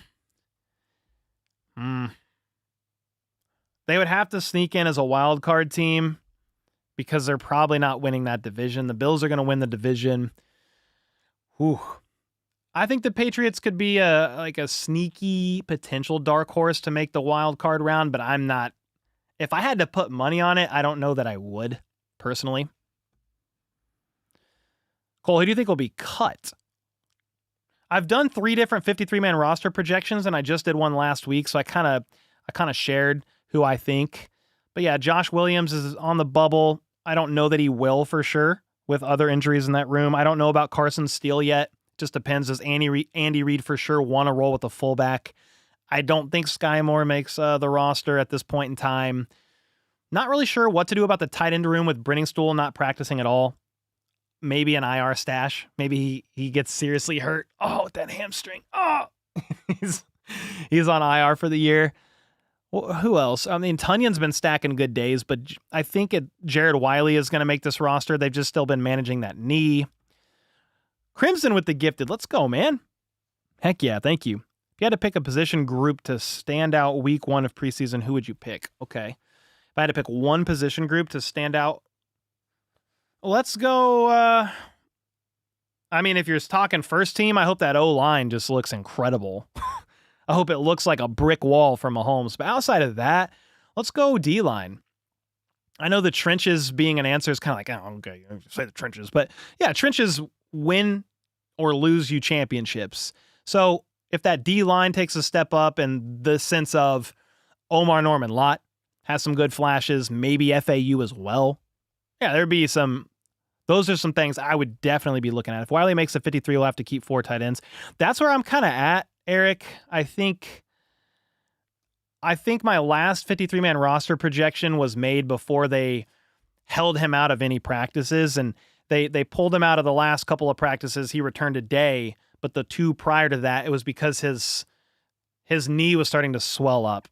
would have to sneak in as a wild card team because they're probably not winning that division. The Bills are going to win the division. Whew. I think the Patriots could be a sneaky potential dark horse to make the wild card round, but I'm not. If I had to put money on it, I don't know that I would, personally. Cole, who do you think will be cut? I've done 3 different 53-man roster projections, and I just did one last week, so I kind of shared who I think. But yeah, Josh Williams is on the bubble. I don't know that he will for sure with other injuries in that room. I don't know about Carson Steele yet. Just depends. Does Andy Reid for sure want to roll with the fullback? I don't think Sky Moore makes the roster at this point in time. Not really sure what to do about the tight end room with Brenningstool not practicing at all. Maybe an IR stash. Maybe he gets seriously hurt. Oh, that hamstring. Oh, he's on IR for the year. Well, who else? I mean, Tunyon's been stacking good days, but I think Jared Wiley is going to make this roster. They've just still been managing that knee. Crimson with the gifted. Let's go, man. Heck yeah, thank you. If you had to pick a position group to stand out week 1 of preseason, who would you pick? Okay. If I had to pick one position group to stand out, let's go. I mean, if you're talking first team, I hope that O-line just looks incredible. I hope it looks like a brick wall for Mahomes. But outside of that, let's go D-line. I know the trenches being an answer is kind of like, oh, okay, say the trenches. But yeah, trenches win or lose you championships. So if that D-line takes a step up in the sense of Omar Norman Lott has some good flashes, maybe FAU as well. Yeah, there'd be some. Those are some things I would definitely be looking at. If Wiley makes a 53, we'll have to keep 4 tight ends. That's where I'm kind of at, Eric. I think my last 53-man roster projection was made before they held him out of any practices, and they pulled him out of the last couple of practices. He returned today, but the 2 prior to that, it was because his knee was starting to swell up.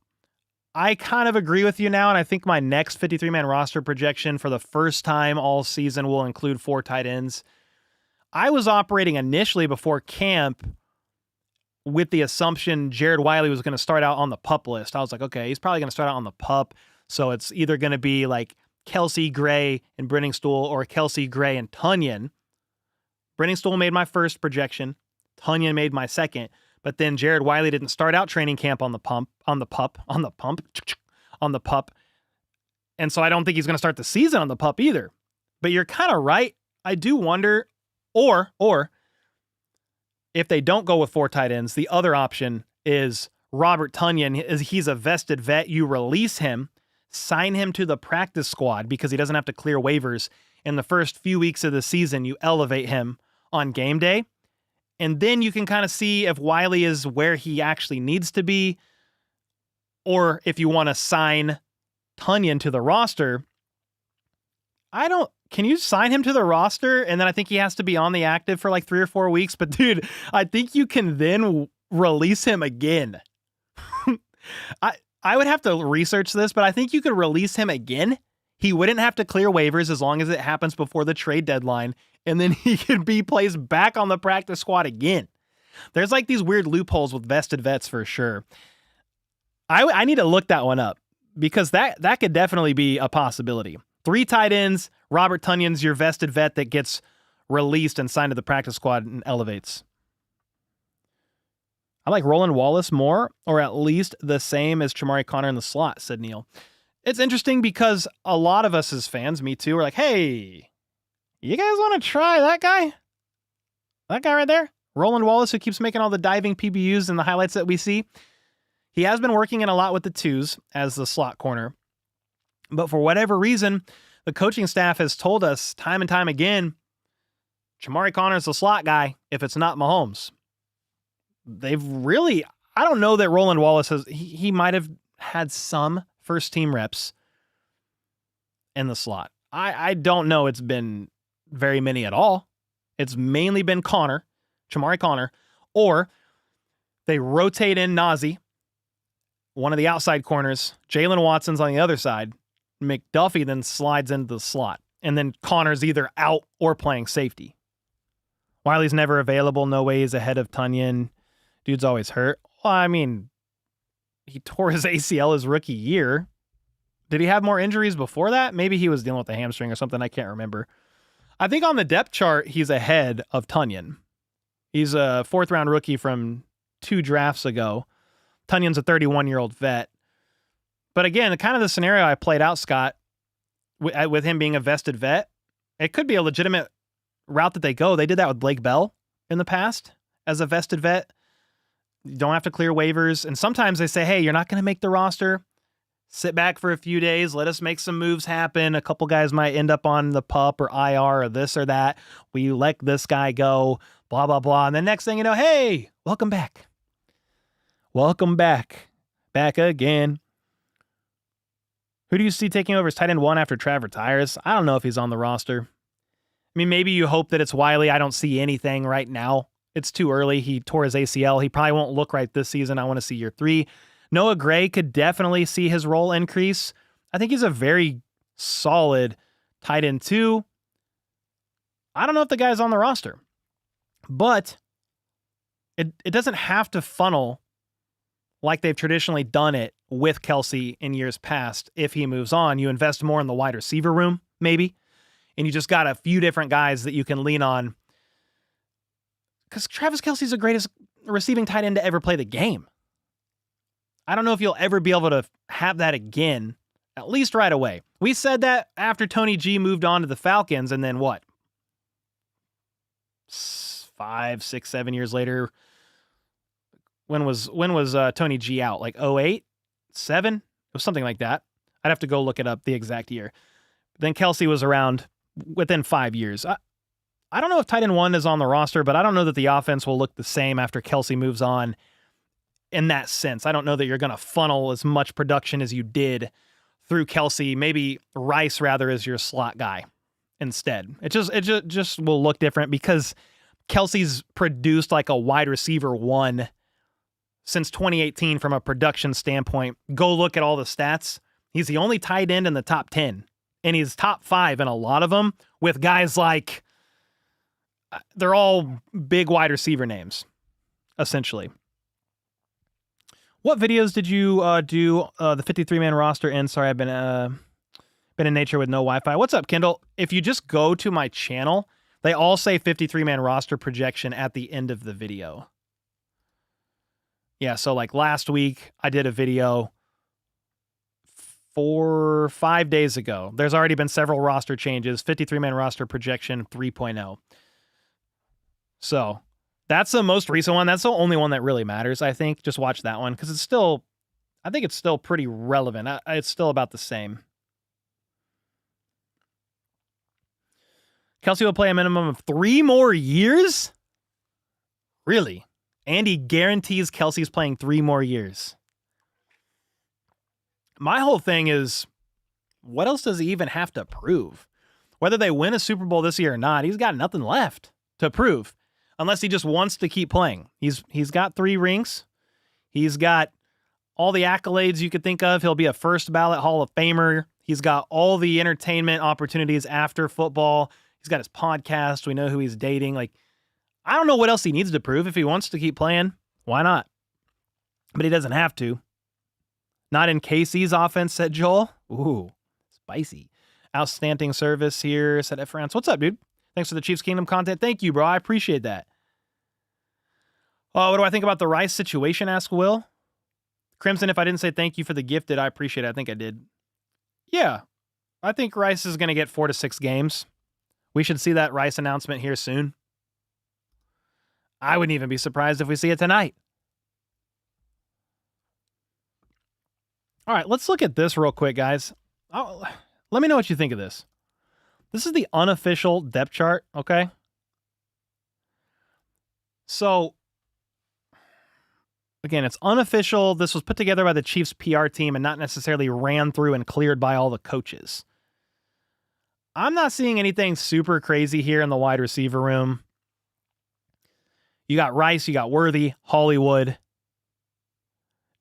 I kind of agree with you now, and I think my next 53-man roster projection for the first time all season will include 4 tight ends. I was operating initially before camp with the assumption Jared Wiley was going to start out on the PUP list. I was like, okay, he's probably going to start out on the PUP, so it's either going to be like Kelsey, Gray, and Brenningstool, or Kelsey, Gray, and Tunyon. Brenningstool made my first projection. Tunyon made my second. But then Jared Wiley didn't start out training camp on the pup. And so I don't think he's going to start the season on the PUP either. But you're kind of right. I do wonder, or if they don't go with 4 tight ends, the other option is Robert Tunyon. He's a vested vet. You release him, sign him to the practice squad because he doesn't have to clear waivers. In the first few weeks of the season, you elevate him on game day. And then you can kind of see if Wiley is where he actually needs to be, or if you want to sign Tunyon to the roster. Can you sign him to the roster? And then I think he has to be on the active for like 3 or 4 weeks. But dude, I think you can then release him again. I would have to research this, but I think you could release him again. He wouldn't have to clear waivers as long as it happens before the trade deadline. And then he could be placed back on the practice squad again. There's like these weird loopholes with vested vets for sure. I need to look that one up because that could definitely be a possibility. 3 tight ends, Robert Tunyon's your vested vet that gets released and signed to the practice squad and elevates. I like Roland Wallace more, or at least the same as Chamari Connor in the slot, said Neil. It's interesting because a lot of us as fans, me too, are like, hey, you guys want to try that guy? That guy right there? Roland Wallace, who keeps making all the diving PBUs and the highlights that we see. He has been working in a lot with the 2s as the slot corner. But for whatever reason, the coaching staff has told us time and time again, Chamari Connor's the slot guy if it's not Mahomes. They've really, I don't know that Roland Wallace he might have had some first team reps in the slot. I don't know it's been very many at all. It's mainly been Chamari Connor, or they rotate in Nazi, one of the outside corners. Jalen Watson's on the other side. McDuffie then slides into the slot, and then Connor's either out or playing safety. Wiley's never available. No way he's ahead of Tunyon. Dude's always hurt. Well, I mean, he tore his ACL his rookie year. Did he have more injuries before that? Maybe he was dealing with a hamstring or something. I can't remember. I think on the depth chart, he's ahead of Tunyon. He's a 4th-round rookie from 2 drafts ago. Tunyon's a 31-year-old vet. But again, kind of the scenario I played out, Scott, with him being a vested vet, it could be a legitimate route that they go. They did that with Blake Bell in the past as a vested vet. You don't have to clear waivers. And sometimes they say, hey, you're not going to make the roster. Sit back for a few days. Let us make some moves happen. A couple guys might end up on the PUP or IR or this or that. We let this guy go, blah, blah, blah. And then next thing you know, hey, welcome back. Welcome back. Back again. Who do you see taking over as tight end 1 after Trav retires? I don't know if he's on the roster. I mean, maybe you hope that it's Wiley. I don't see anything right now. It's too early. He tore his ACL. He probably won't look right this season. I want to see year 3. Noah Gray could definitely see his role increase. I think he's a very solid tight end 2. I don't know if the guy's on the roster, but It doesn't have to funnel like they've traditionally done it with Kelce in years past. If he moves on, you invest more in the wide receiver room, maybe, and you just got a few different guys that you can lean on. Because Travis Kelce's the greatest receiving tight end to ever play the game. I don't know if you'll ever be able to have that again, at least right away. We said that after Tony G moved on to the Falcons, and then what? 5, 6, 7 years later. When was Tony G out? Like 08? 7? It was something like that. I'd have to go look it up, the exact year. Then Kelce was around within 5 years. I don't know if tight end 1 is on the roster, but I don't know that the offense will look the same after Kelce moves on in that sense. I don't know that you're going to funnel as much production as you did through Kelce. Maybe Rice rather is your slot guy instead. It just will look different because Kelce's produced like a wide receiver 1 since 2018 from a production standpoint. Go look at all the stats. He's the only tight end in the top 10, and he's top 5 in a lot of them with guys like, they're all big wide receiver names, essentially. What videos did you do the 53-man roster in? Sorry, I've been in nature with no Wi-Fi. What's up, Kendall? If you just go to my channel, they all say 53-man roster projection at the end of the video. Yeah, so like last week, I did a video 5 days ago. There's already been several roster changes. 53-man roster projection 3.0. So that's the most recent one. That's the only one that really matters, I think. Just watch that one because I think it's still pretty relevant. It's still about the same. Kelce will play a minimum of 3 more years? Really? Andy guarantees Kelce's playing 3 more years. My whole thing is, what else does he even have to prove? Whether they win a Super Bowl this year or not, he's got nothing left to prove. Unless he just wants to keep playing. He's got 3 rings. He's got all the accolades you could think of. He'll be a first ballot Hall of Famer. He's got all the entertainment opportunities after football. He's got his podcast. We know who he's dating. Like, I don't know what else he needs to prove. If he wants to keep playing, why not? But he doesn't have to. Not in KC's offense, said Joel. Ooh, spicy. Outstanding service here, said F. France. What's up, dude? Thanks for the Chiefs Kingdom content. Thank you, bro. I appreciate that. Oh, what do I think about the Rice situation? Asked Will. Crimson, if I didn't say thank you for the gifted, I appreciate it. I think I did. Yeah, I think Rice is going to get 4 to 6 games. We should see that Rice announcement here soon. I wouldn't even be surprised if we see it tonight. All right, let's look at this real quick, guys. Let me know what you think of this. This is the unofficial depth chart, okay? So, again, it's unofficial. This was put together by the Chiefs PR team and not necessarily ran through and cleared by all the coaches. I'm not seeing anything super crazy here in the wide receiver room. You got Rice, you got Worthy, Hollywood,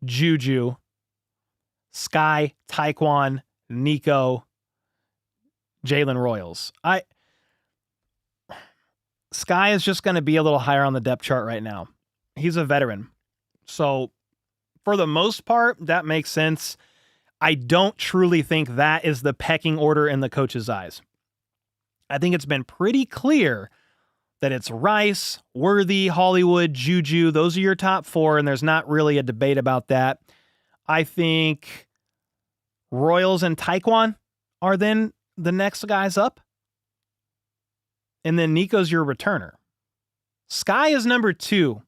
Juju, Sky, Tyquan, Nico, Jalen Royals. Sky is just going to be a little higher on the depth chart right now. He's a veteran. So for the most part, that makes sense. I don't truly think that is the pecking order in the coach's eyes. I think it's been pretty clear that it's Rice, Worthy, Hollywood, Juju. Those are your top 4, and there's not really a debate about that. I think Royals and Tyquan are then the next guys up. And then Nico's your returner. Sky is number 2.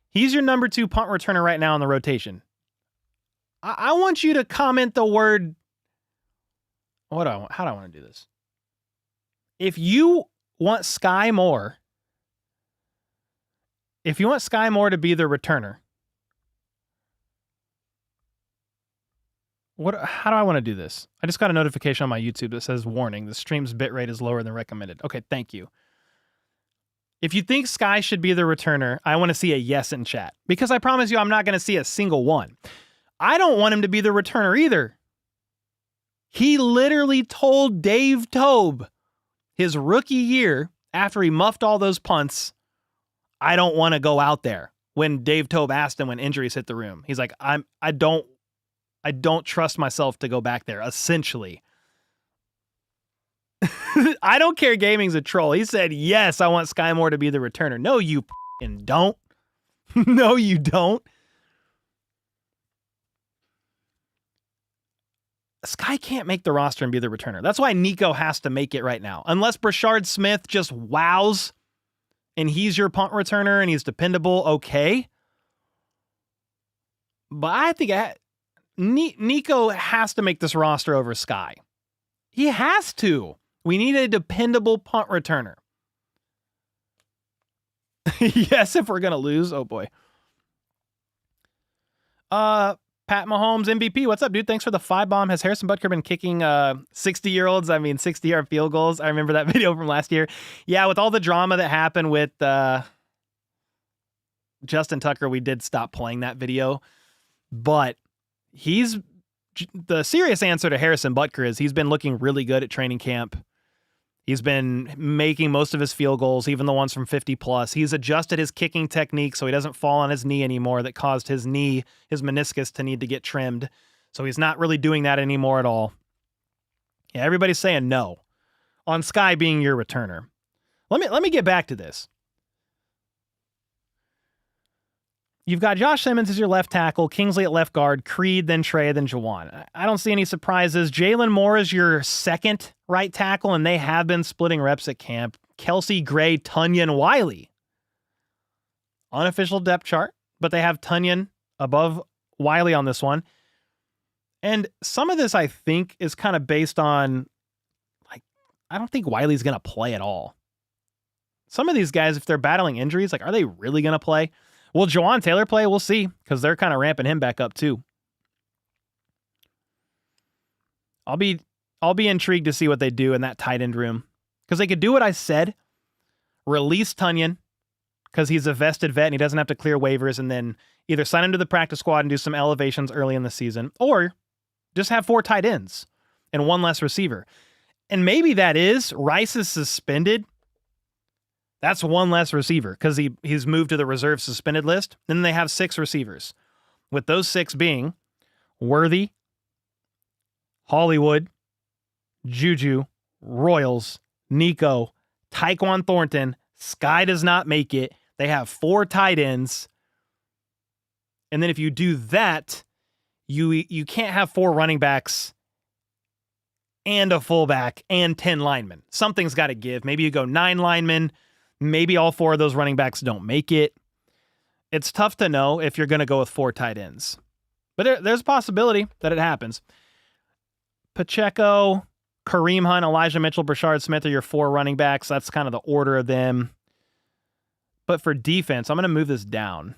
He's your number 2 punt returner right now in the rotation. I want you to comment the word. How do I want to do this? If you want Sky Moore to be the returner, how do I want to do this? I just got a notification on my YouTube that says, warning, the stream's bitrate is lower than recommended. Okay, thank you. If you think Sky should be the returner, I want to see a yes in chat. Because I promise you, I'm not going to see a single one. I don't want him to be the returner either. He literally told Dave Tobe his rookie year, after he muffed all those punts, I don't want to go out there. When Dave Tobe asked him when injuries hit the room, he's like, I don't trust myself to go back there, essentially. I don't care gaming's a troll. He said, yes, I want Sky Moore to be the returner. No, you f***ing don't. No, you don't. Sky can't make the roster and be the returner. That's why Nico has to make it right now. Unless Brashard Smith just wows and he's your punt returner and he's dependable, okay. But I think Nico has to make this roster over Sky. He has to. We need a dependable punt returner. Yes, if we're going to lose. Oh, boy. Pat Mahomes, MVP. What's up, dude? Thanks for the 5-bomb. Has Harrison Butker been kicking 60-year-olds? 60-yard field goals? I remember that video from last year. Yeah, with all the drama that happened with Justin Tucker, we did stop playing that video. But the serious answer to Harrison Butker is he's been looking really good at training camp. He's been making most of his field goals, even the ones from 50 plus. He's adjusted his kicking technique so he doesn't fall on his knee anymore. That caused his meniscus to need to get trimmed. So he's not really doing that anymore at all. Yeah, everybody's saying no on Sky being your returner. Let me get back to this. You've got Josh Simmons as your left tackle, Kingsley at left guard, Creed, then Trey, then Jawan. I don't see any surprises. Jalen Moore is your second right tackle, and they have been splitting reps at camp. Kelsey, Gray, Tunyon, Wiley. Unofficial depth chart, but they have Tunyon above Wiley on this one. And some of this, I think, is kind of based on, I don't think Wiley's going to play at all. Some of these guys, if they're battling injuries, are they really going to play? Will Jawan Taylor play? We'll see, because they're kind of ramping him back up too. I'll be intrigued to see what they do in that tight end room, because they could do what I said, release Tunyon, because he's a vested vet and he doesn't have to clear waivers, and then either sign him to the practice squad and do some elevations early in the season, or just have 4 tight ends and 1 less receiver. And maybe that is Rice is suspended. That's 1 less receiver because he's moved to the reserve suspended list. Then they have 6 receivers, with those 6 being Worthy, Hollywood, Juju, Royals, Nico, Tyquan Thornton. Sky does not make it. They have 4 tight ends. And then if you do that, you can't have 4 running backs and a fullback and 10 linemen. Something's got to give. Maybe you go 9 linemen. Maybe all 4 of those running backs don't make it. It's tough to know if you're going to go with 4 tight ends. But there's a possibility that it happens. Pacheco, Kareem Hunt, Elijah Mitchell, Brashard Smith are your 4 running backs. That's kind of the order of them. But for defense, I'm going to move this down.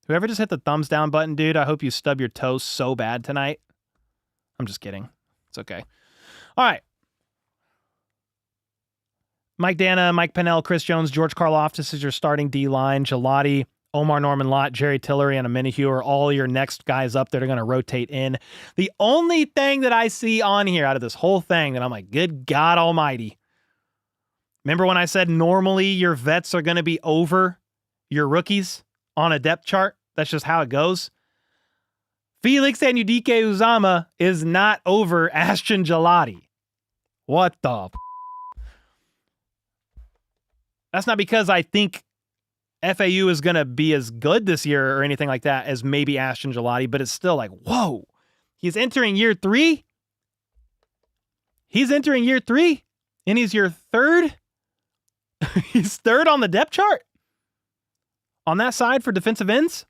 Whoever just hit the thumbs down button, dude, I hope you stub your toes so bad tonight. I'm just kidding. It's okay. All right. Mike Dana, Mike Pennell, Chris Jones, George Karlaftis is your starting D-line. Gelati, Omar Norman-Lott, Jerry Tillery, and Aminihu are all your next guys up that are going to rotate in. The only thing that I see on here out of this whole thing that I'm like, good God almighty. Remember when I said normally your vets are going to be over your rookies on a depth chart? That's just how it goes. Felix Anudike Uzama is not over Ashton Gelati. What the That's not because I think FAU is going to be as good this year or anything like that as maybe Ashton Gelati, but it's still like, whoa, he's entering year 3. He's entering year 3, and he's your 3rd. He's 3rd on the depth chart on that side for defensive ends.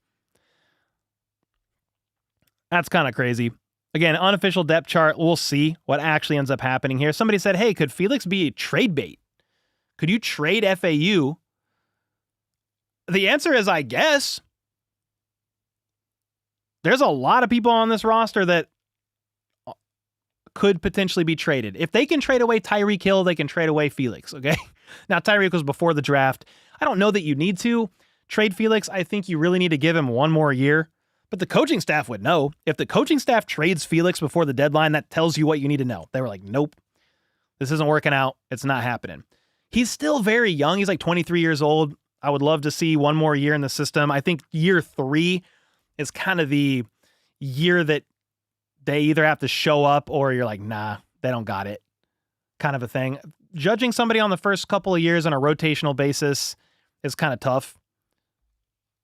That's kind of crazy. Again, unofficial depth chart. We'll see what actually ends up happening here. Somebody said, hey, could Felix be a trade bait? Could you trade FAU? The answer is, I guess. There's a lot of people on this roster that could potentially be traded. If they can trade away Tyreek Hill, they can trade away Felix, okay? Now, Tyreek was before the draft. I don't know that you need to trade Felix. I think you really need to give him 1 more year. But the coaching staff would know. If the coaching staff trades Felix before the deadline, that tells you what you need to know. They were like, nope, this isn't working out. It's not happening. He's still very young. He's like 23 years old. I would love to see one more year in the system. I think year 3 is kind of the year that they either have to show up or you're like, nah, they don't got it kind of a thing. Judging somebody on the first couple of years on a rotational basis is kind of tough.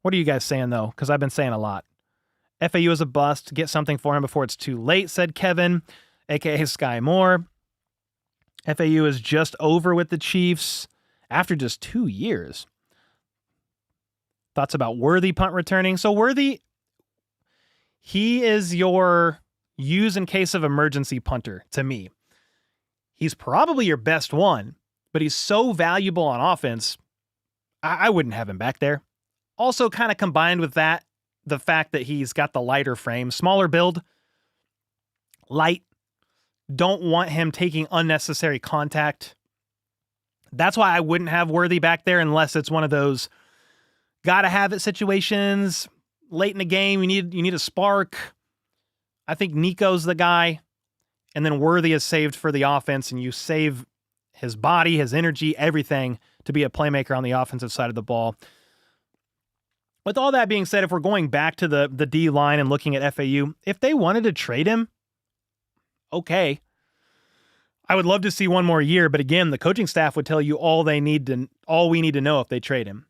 What are you guys saying, though? Because I've been saying a lot. FAU is a bust. Get something for him before it's too late, said Kevin, a.k.a. Sky Moore. FAU is just over with the Chiefs after just 2 years. Thoughts about Worthy punt returning? So Worthy, he is your use in case of emergency punter to me. He's probably your best one, but he's so valuable on offense, I wouldn't have him back there. Also kind of combined with that, the fact that he's got the lighter frame, smaller build, light, don't want him taking unnecessary contact. That's why I wouldn't have Worthy back there unless it's one of those gotta have it situations. Late in the game, you need a spark. I think Nico's the guy, and then Worthy is saved for the offense, and you save his body, his energy, everything to be a playmaker on the offensive side of the ball. With all that being said, if we're going back to the D line and looking at FAU, if they wanted to trade him, okay. I would love to see one more year, but again, the coaching staff would tell you all we need to know if they trade him.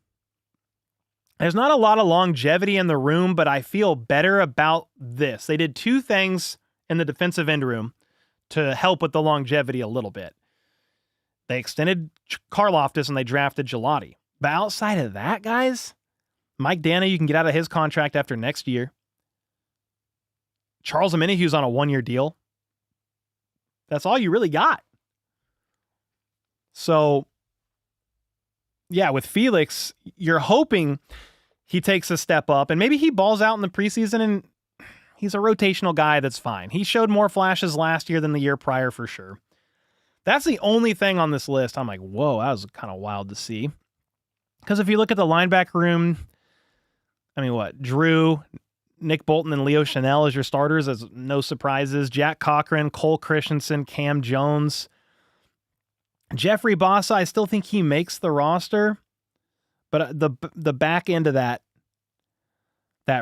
There's not a lot of longevity in the room, but I feel better about this. They did 2 things in the defensive end room to help with the longevity a little bit. They extended Karlaftis and they drafted Gelati. But outside of that, guys, Mike Dana, you can get out of his contract after next year. Charles Omenihu's on a 1-year deal. That's all you really got. So, yeah, with Felix, you're hoping he takes a step up and maybe he balls out in the preseason and he's a rotational guy. That's fine. He showed more flashes last year than the year prior for sure. That's the only thing on this list I'm like, whoa, that was kind of wild to see. Because if you look at the linebacker room, I mean, what? Drew, Nick Bolton, and Leo Chanel as your starters, as no surprises. Jack Cochran, Cole Christensen, Cam Jones. Jeffrey Bossa, I still think he makes the roster. But the back end of that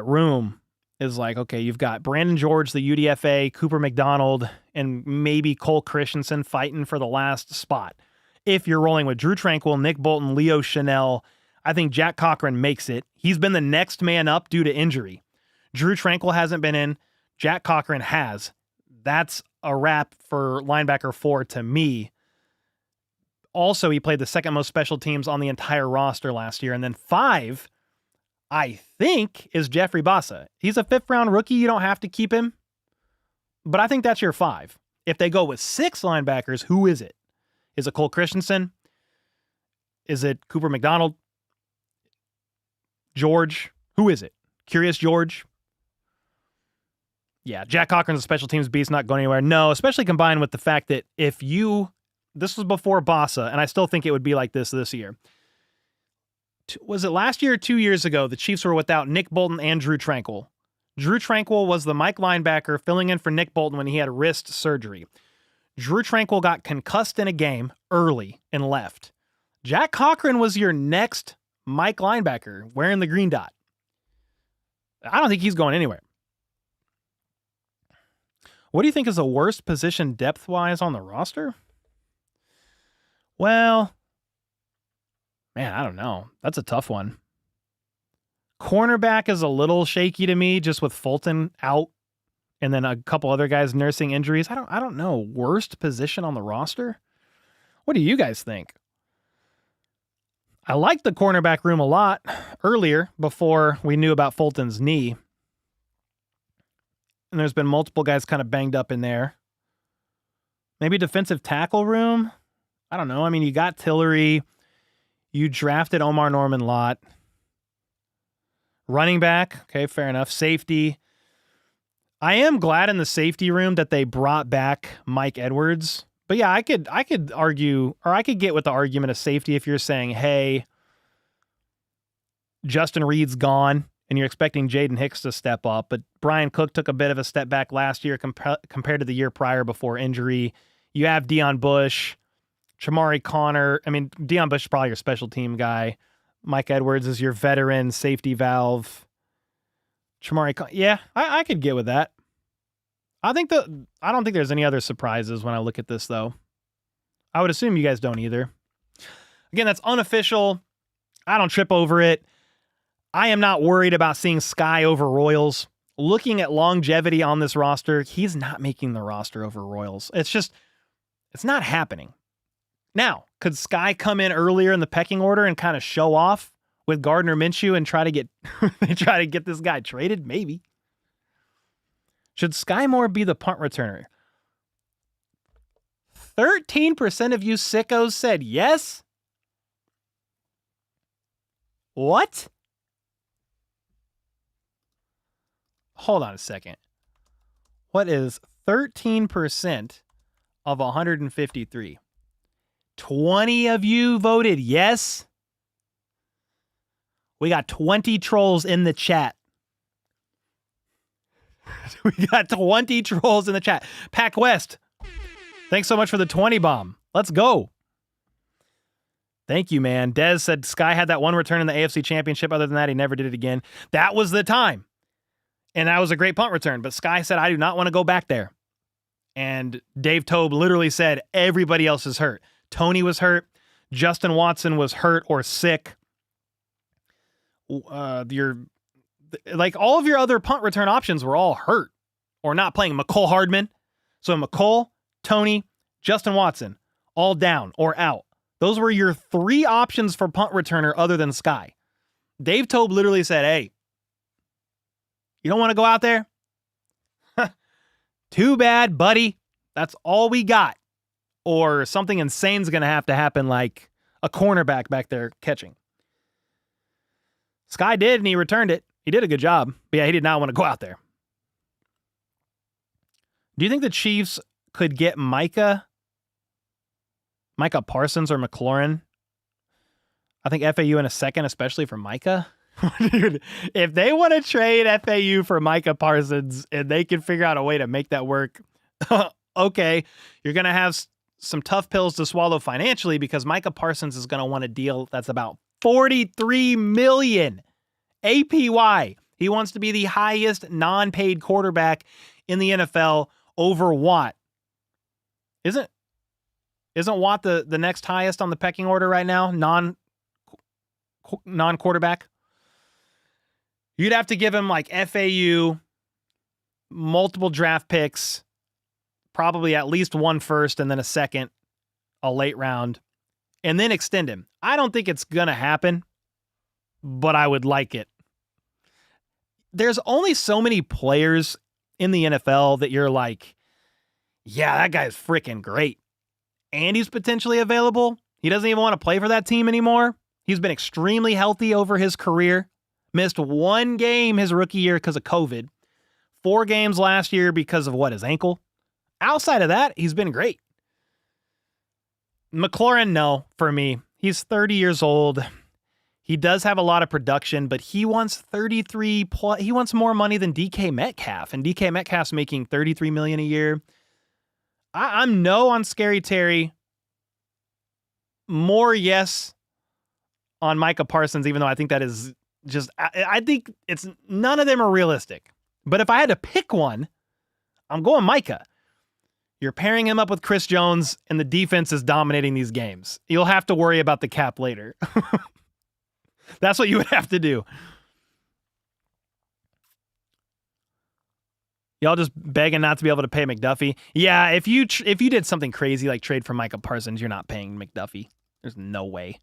room is like, okay, you've got Brandon George, the UDFA, Cooper McDonald, and maybe Cole Christensen fighting for the last spot. If you're rolling with Drew Tranquil, Nick Bolton, Leo Chanel, I think Jack Cochran makes it. He's been the next man up due to injury. Drew Tranquil hasn't been in. Jack Cochran has. That's a wrap for linebacker 4 to me. Also, he played the second most special teams on the entire roster last year. And then 5, I think, is Jeffrey Bossa. He's a 5th-round rookie. You don't have to keep him. But I think that's your 5. If they go with 6 linebackers, who is it? Is it Cole Christensen? Is it Cooper McDonald? George? Who is it? Curious George? Yeah, Jack Cochran's a special teams beast, not going anywhere. No, especially combined with the fact that this was before Bossa, and I still think it would be like this year. Was it last year or 2 years ago, the Chiefs were without Nick Bolton and Drew Tranquil. Drew Tranquil was the Mike linebacker filling in for Nick Bolton when he had wrist surgery. Drew Tranquil got concussed in a game early and left. Jack Cochran was your next Mike linebacker wearing the green dot. I don't think he's going anywhere. What do you think is the worst position depth-wise on the roster? Well, man, I don't know. That's a tough one. Cornerback is a little shaky to me, just with Fulton out and then a couple other guys nursing injuries. I don't know. Worst position on the roster? What do you guys think? I liked the cornerback room a lot earlier before we knew about Fulton's knee. And there's been multiple guys kind of banged up in there. Maybe defensive tackle room? I don't know. I mean, you got Tillery. You drafted Omar Norman Lott. Running back. Okay, fair enough. Safety. I am glad in the safety room that they brought back Mike Edwards. But yeah, I could argue, or I could get with the argument of safety if you're saying, hey, Justin Reed's gone and you're expecting Jaden Hicks to step up. But Brian Cook took a bit of a step back last year compared to the year prior before injury. You have Deion Bush. Chamari Connor. I mean, Deion Bush is probably your special team guy. Mike Edwards is your veteran safety valve. Yeah, I could get with that. I don't think there's any other surprises when I look at this, though. I would assume you guys don't either. Again, that's unofficial. I don't trip over it. I am not worried about seeing Sky over Royals. Looking at longevity on this roster, he's not making the roster over Royals. It's not happening. Now, could Sky come in earlier in the pecking order and kind of show off with Gardner Minshew and try to get this guy traded? Maybe. Should Sky Moore be the punt returner? 13% of you sickos said yes? What? Hold on a second. What is 13% of 153? 20 of you voted yes? We got 20 trolls in the chat. We got 20 trolls in the chat. Pac West, thanks so much for the 20 bomb. Let's go. Thank you, man. Dez said Sky had that one return in the AFC Championship. Other than that, he never did it again. That was the time. And that was a great punt return. But Sky said, I do not want to go back there. And Dave Tobe literally said, everybody else is hurt. Tony was hurt. Justin Watson was hurt or sick. All of your other punt return options were all hurt or not playing. McCole Hardman. So McCole, Tony, Justin Watson, all down or out. Those were your three options for punt returner other than Sky. Dave Tobe literally said, hey, you don't want to go out there? Too bad, buddy. That's all we got. Or something insane's going to happen, like a cornerback back there catching. Sky did, and he returned it. He did a good job. But yeah, he did not want to go out there. Do you think the Chiefs could get Micah Parsons or McLaurin? I think FAU in a second, especially for Micah. Dude, if they want to trade FAU for Micah Parsons and they can figure out a way to make that work, okay, you're going to have some tough pills to swallow financially because Micah Parsons is going to want a deal that's about $43 million APY. He wants to be the highest non-paid quarterback in the NFL over Watt. Isn't Watt the next highest on the pecking order right now? Non-quarterback? You'd have to give him like FAU, multiple draft picks, probably at least one first and then a second, a late round, and then extend him. I don't think it's going to happen, but I would like it. There's only so many players in the NFL that you're like, yeah, that guy's freaking great. And he's potentially available. He doesn't even want to play for that team anymore. He's been extremely healthy over his career. Missed one game his rookie year because of COVID. 4 games last year because of his ankle. Outside of that, he's been great. McLaurin, no, for me. He's 30 years old. He does have a lot of production, but he wants 33 plus. He wants more money than DK Metcalf, and DK Metcalf's making $33 million a year. I'm no on Scary Terry. More yes on Micah Parsons, even though I think that is just, I think it's, none of them are realistic. But if I had to pick one, I'm going Micah. You're pairing him up with Chris Jones, and the defense is dominating these games. You'll have to worry about the cap later. That's what you would have to do. Y'all just begging not to be able to pay McDuffie. Yeah, if you did something crazy like trade for Micah Parsons, you're not paying McDuffie. There's no way.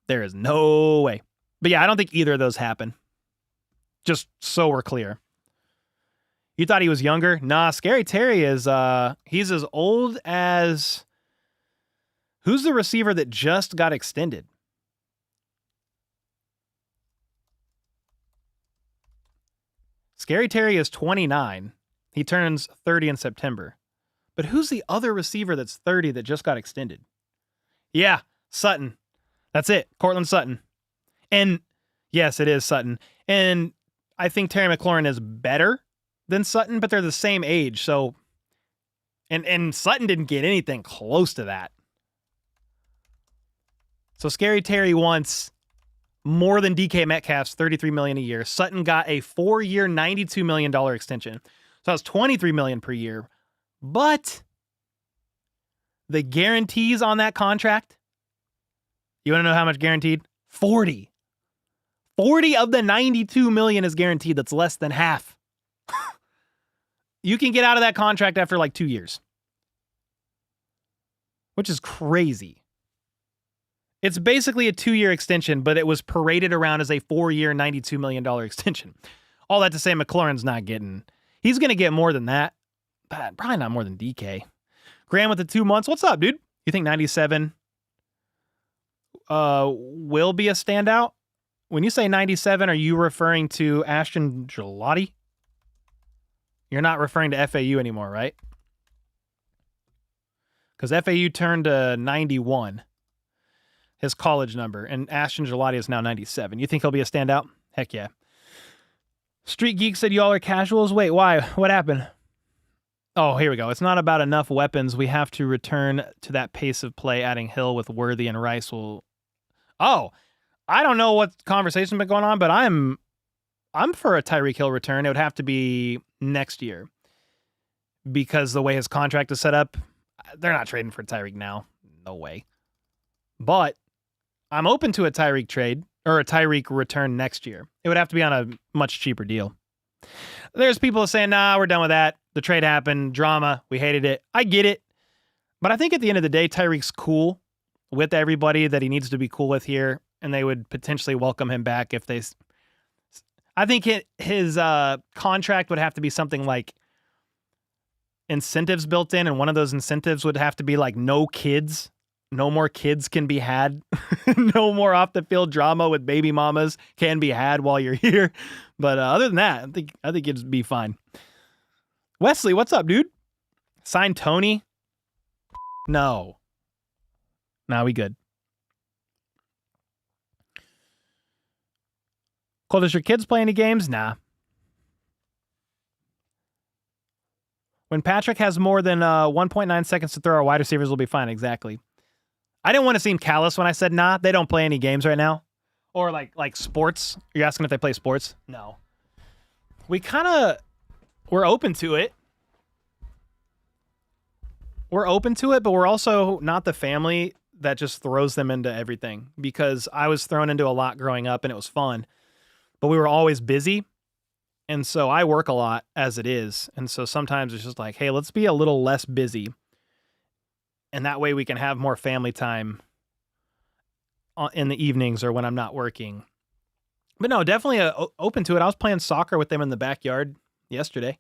There is no way. But yeah, I don't think either of those happen. Just so we're clear. You thought he was younger? Nah, Scary Terry is, he's as old as, who's the receiver that just got extended? Scary Terry is 29. He turns 30 in September. But who's the other receiver that's 30 that just got extended? Yeah, Sutton. That's it. Cortland Sutton. And yes, it is Sutton. And I think Terry McLaurin is better than Sutton, but they're the same age. So, and Sutton didn't get anything close to that. So Scary Terry wants more than DK Metcalf's $33 million a year. Sutton got a 4-year, $92 million extension. So that's $23 million per year. But the guarantees on that contract, you want to know how much guaranteed? 40. 40 of the $92 million is guaranteed. That's less than half. You can get out of that contract after like 2 years, which is crazy. It's basically a 2-year extension, but it was paraded around as a 4-year, $92 million extension. All that to say, McLaurin's not getting... He's going to get more than that, but probably not more than DK. Graham with the 2 months. What's up, dude? You think 97 will be a standout? When you say 97, are you referring to Ashton Gelati? You're not referring to FAU anymore, right? Because FAU turned to 91, his college number, and Ashton Gelati is now 97. You think he'll be a standout? Heck yeah. Street Geek said y'all are casuals. Wait, why? What happened? Oh, here we go. It's not about enough weapons. We have to return to that pace of play, adding Hill with Worthy and Rice will... Oh, I don't know what conversation's been going on, but I'm for a Tyreek Hill return. It would have to be next year because the way his contract is set up, they're not trading for Tyreek now. No way. But I'm open to a Tyreek trade or a Tyreek return next year. It would have to be on a much cheaper deal. There's people saying, nah, we're done with that. The trade happened, drama, we hated it. I get it. But I think at the end of the day, Tyreek's cool with everybody that he needs to be cool with here, and they would potentially welcome him back if they... I think his contract would have to be something like incentives built in, and one of those incentives would have to be like no kids. No more kids can be had. No more off-the-field drama with baby mamas can be had while you're here. But other than that, I think it'd be fine. Wesley, what's up, dude? Sign Tony? No. Nah, we good. Cole, does your kids play any games? Nah. When Patrick has more than 1.9 seconds to throw, our wide receivers will be fine. Exactly. I didn't want to seem callous when I said nah. They don't play any games right now. Or like sports. You're asking if they play sports? No. We're open to it. We're open to it, but we're also not the family that just throws them into everything. Because I was thrown into a lot growing up and it was fun. But we were always busy. And so I work a lot as it is. And so sometimes it's just like, hey, let's be a little less busy. And that way we can have more family time in the evenings or when I'm not working. But no, definitely open to it. I was playing soccer with them in the backyard yesterday,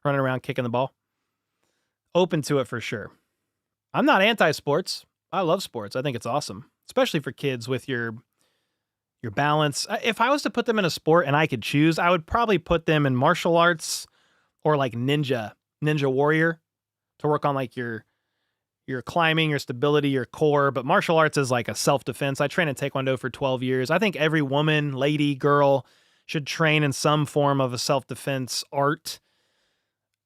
running around kicking the ball. Open to it for sure. I'm not anti-sports. I love sports. I think it's awesome, especially for kids with your balance. If I was to put them in a sport and I could choose, I would probably put them in martial arts or like Ninja Warrior to work on like your climbing, your stability, your core. But martial arts is like a self-defense. I trained in Taekwondo for 12 years. I think every woman, lady, girl should train in some form of a self-defense art.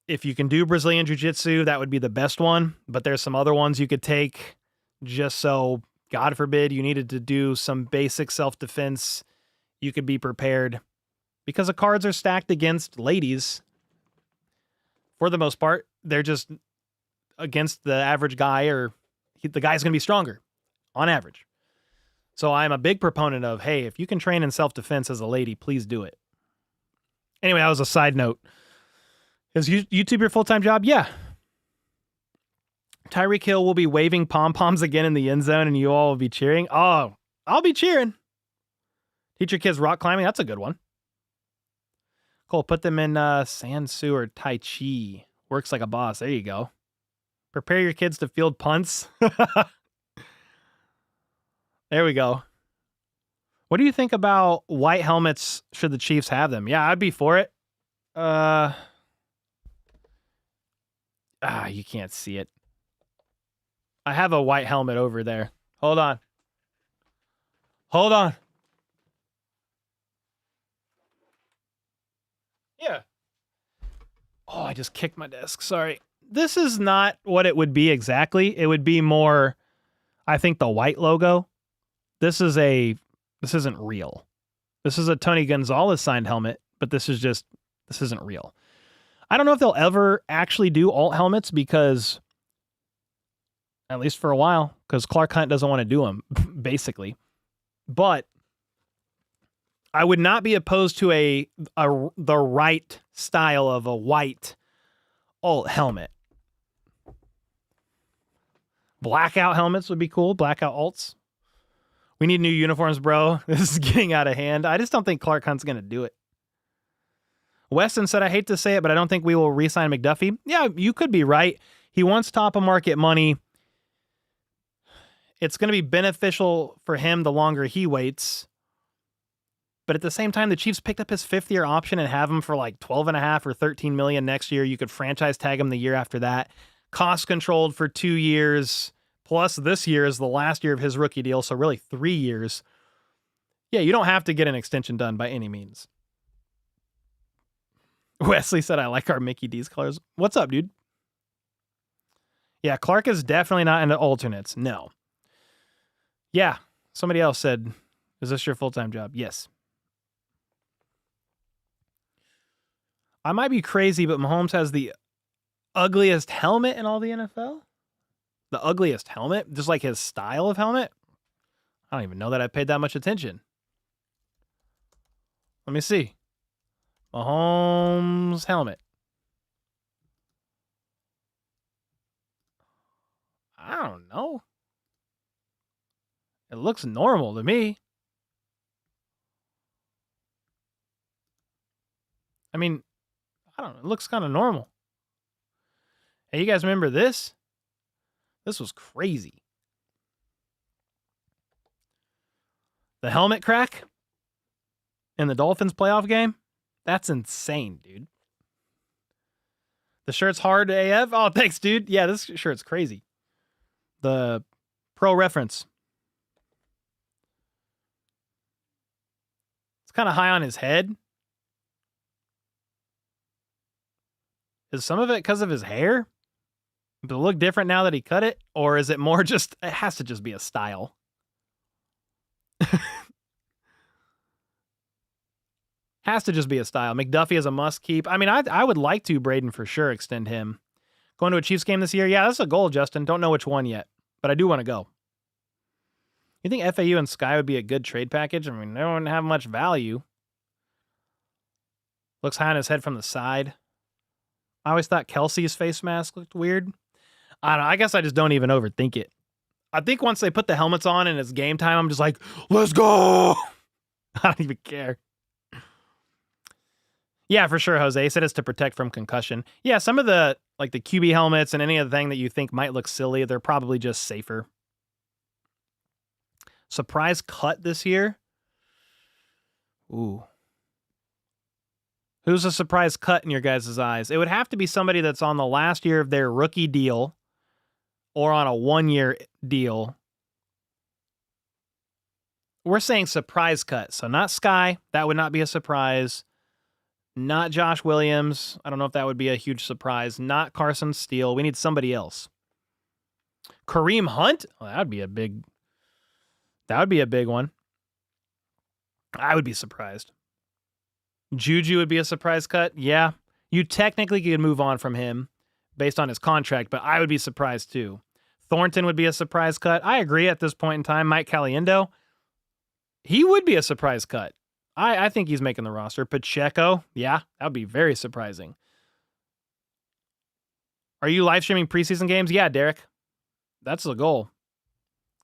If you can do Brazilian Jiu-Jitsu, that would be the best one. But there's some other ones you could take just so, God forbid, you needed to do some basic self-defense. You could be prepared. Because the cards are stacked against ladies. For the most part, they're just against the average guy, or the guy's going to be stronger on average. So I'm a big proponent of, hey, if you can train in self-defense as a lady, please do it. Anyway, that was a side note. Is YouTube your full-time job? Yeah. Tyreek Hill will be waving pom-poms again in the end zone and you all will be cheering. Oh, I'll be cheering. Teach your kids rock climbing. That's a good one. Cole, put them in Sansu or Tai Chi. Works like a boss. There you go. Prepare your kids to field punts. There we go. What do you think about white helmets should the Chiefs have them? Yeah, I'd be for it. You can't see it. I have a white helmet over there. Hold on. Yeah. Oh, I just kicked my desk. Sorry. This is not what it would be exactly. It would be more, I think, the white logo. this isn't real. This is a Tony Gonzalez signed helmet, but this isn't real. I don't know if they'll ever actually do alt helmets because, at least for a while, because Clark Hunt doesn't want to do them, basically. But I would not be opposed to the right style of a white alt helmet. Blackout helmets would be cool. Blackout alts. We need new uniforms, bro. This is getting out of hand. I just don't think Clark Hunt's going to do it. Weston said, I hate to say it, but I don't think we will re-sign McDuffie. Yeah, you could be right. He wants top of market money. It's going to be beneficial for him the longer he waits. But at the same time, the Chiefs picked up his 5th-year option and have him for like $12.5 or $13 million next year. You could franchise tag him the year after that. Cost controlled for 2 years. Plus this year is the last year of his rookie deal. So really 3 years. Yeah, you don't have to get an extension done by any means. Wesley said, I like our Mickey D's colors. What's up, dude? Yeah, Clark is definitely not into alternates. No. Yeah, somebody else said, is this your full-time job? Yes. I might be crazy, but Mahomes has the ugliest helmet in all the NFL? The ugliest helmet? Just like his style of helmet? I don't even know that I paid that much attention. Let me see. Mahomes helmet. I don't know. It looks normal to me. I mean, I don't know. It looks kind of normal. Hey, you guys remember this? This was crazy. The helmet crack in the Dolphins playoff game? That's insane, dude. The shirt's hard AF? Oh, thanks, dude. Yeah, this shirt's crazy. The pro reference. It's kind of high on his head. Is some of it because of his hair? Does it look different now that he cut it? Or is it more just, it has to just be a style. Has to just be a style. McDuffie is a must keep. I mean, I would like to, Braden, for sure, extend him. Going to a Chiefs game this year? Yeah, that's a goal, Justin. Don't know which one yet, but I do want to go. You think FAU and Sky would be a good trade package? I mean, they don't have much value. Looks high on his head from the side. I always thought Kelsey's face mask looked weird. I don't know. I guess I just don't even overthink it. I think once they put the helmets on and it's game time, I'm just like, let's go. I don't even care. Yeah, for sure, Jose. He said it's to protect from concussion. Yeah, some of the, like the QB helmets and any other thing that you think might look silly, they're probably just safer. Surprise cut this year? Ooh. Who's a surprise cut in your guys' eyes? It would have to be somebody that's on the last year of their rookie deal or on a 1-year deal. We're saying surprise cut, so not Sky. That would not be a surprise. Not Josh Williams. I don't know if that would be a huge surprise. Not Carson Steele. We need somebody else. Kareem Hunt? Well, that would be a big one. I would be surprised. Juju would be a surprise cut. Yeah. You technically could move on from him based on his contract, but I would be surprised too. Thornton would be a surprise cut. I agree at this point in time. Mike Caliendo, he would be a surprise cut. I think he's making the roster. Pacheco, yeah, that would be very surprising. Are you live streaming preseason games? Yeah, Derek. That's the goal.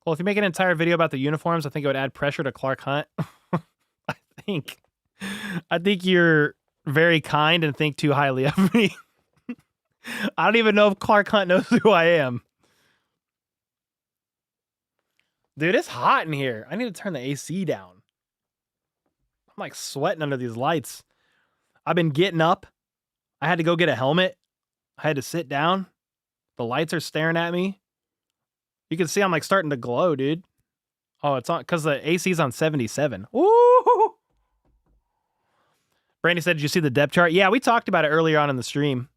Well, if you make an entire video about the uniforms, I think it would add pressure to Clark Hunt. I think you're very kind and think too highly of me. I don't even know if Clark Hunt knows who I am. Dude, it's hot in here. I need to turn the AC down. I'm like sweating under these lights. I've been getting up. I had to go get a helmet. I had to sit down. The lights are staring at me. You can see I'm like starting to glow, dude. Oh, it's on because the AC's on 77. Woo! Brandy said, did you see the depth chart? Yeah, we talked about it earlier on in the stream.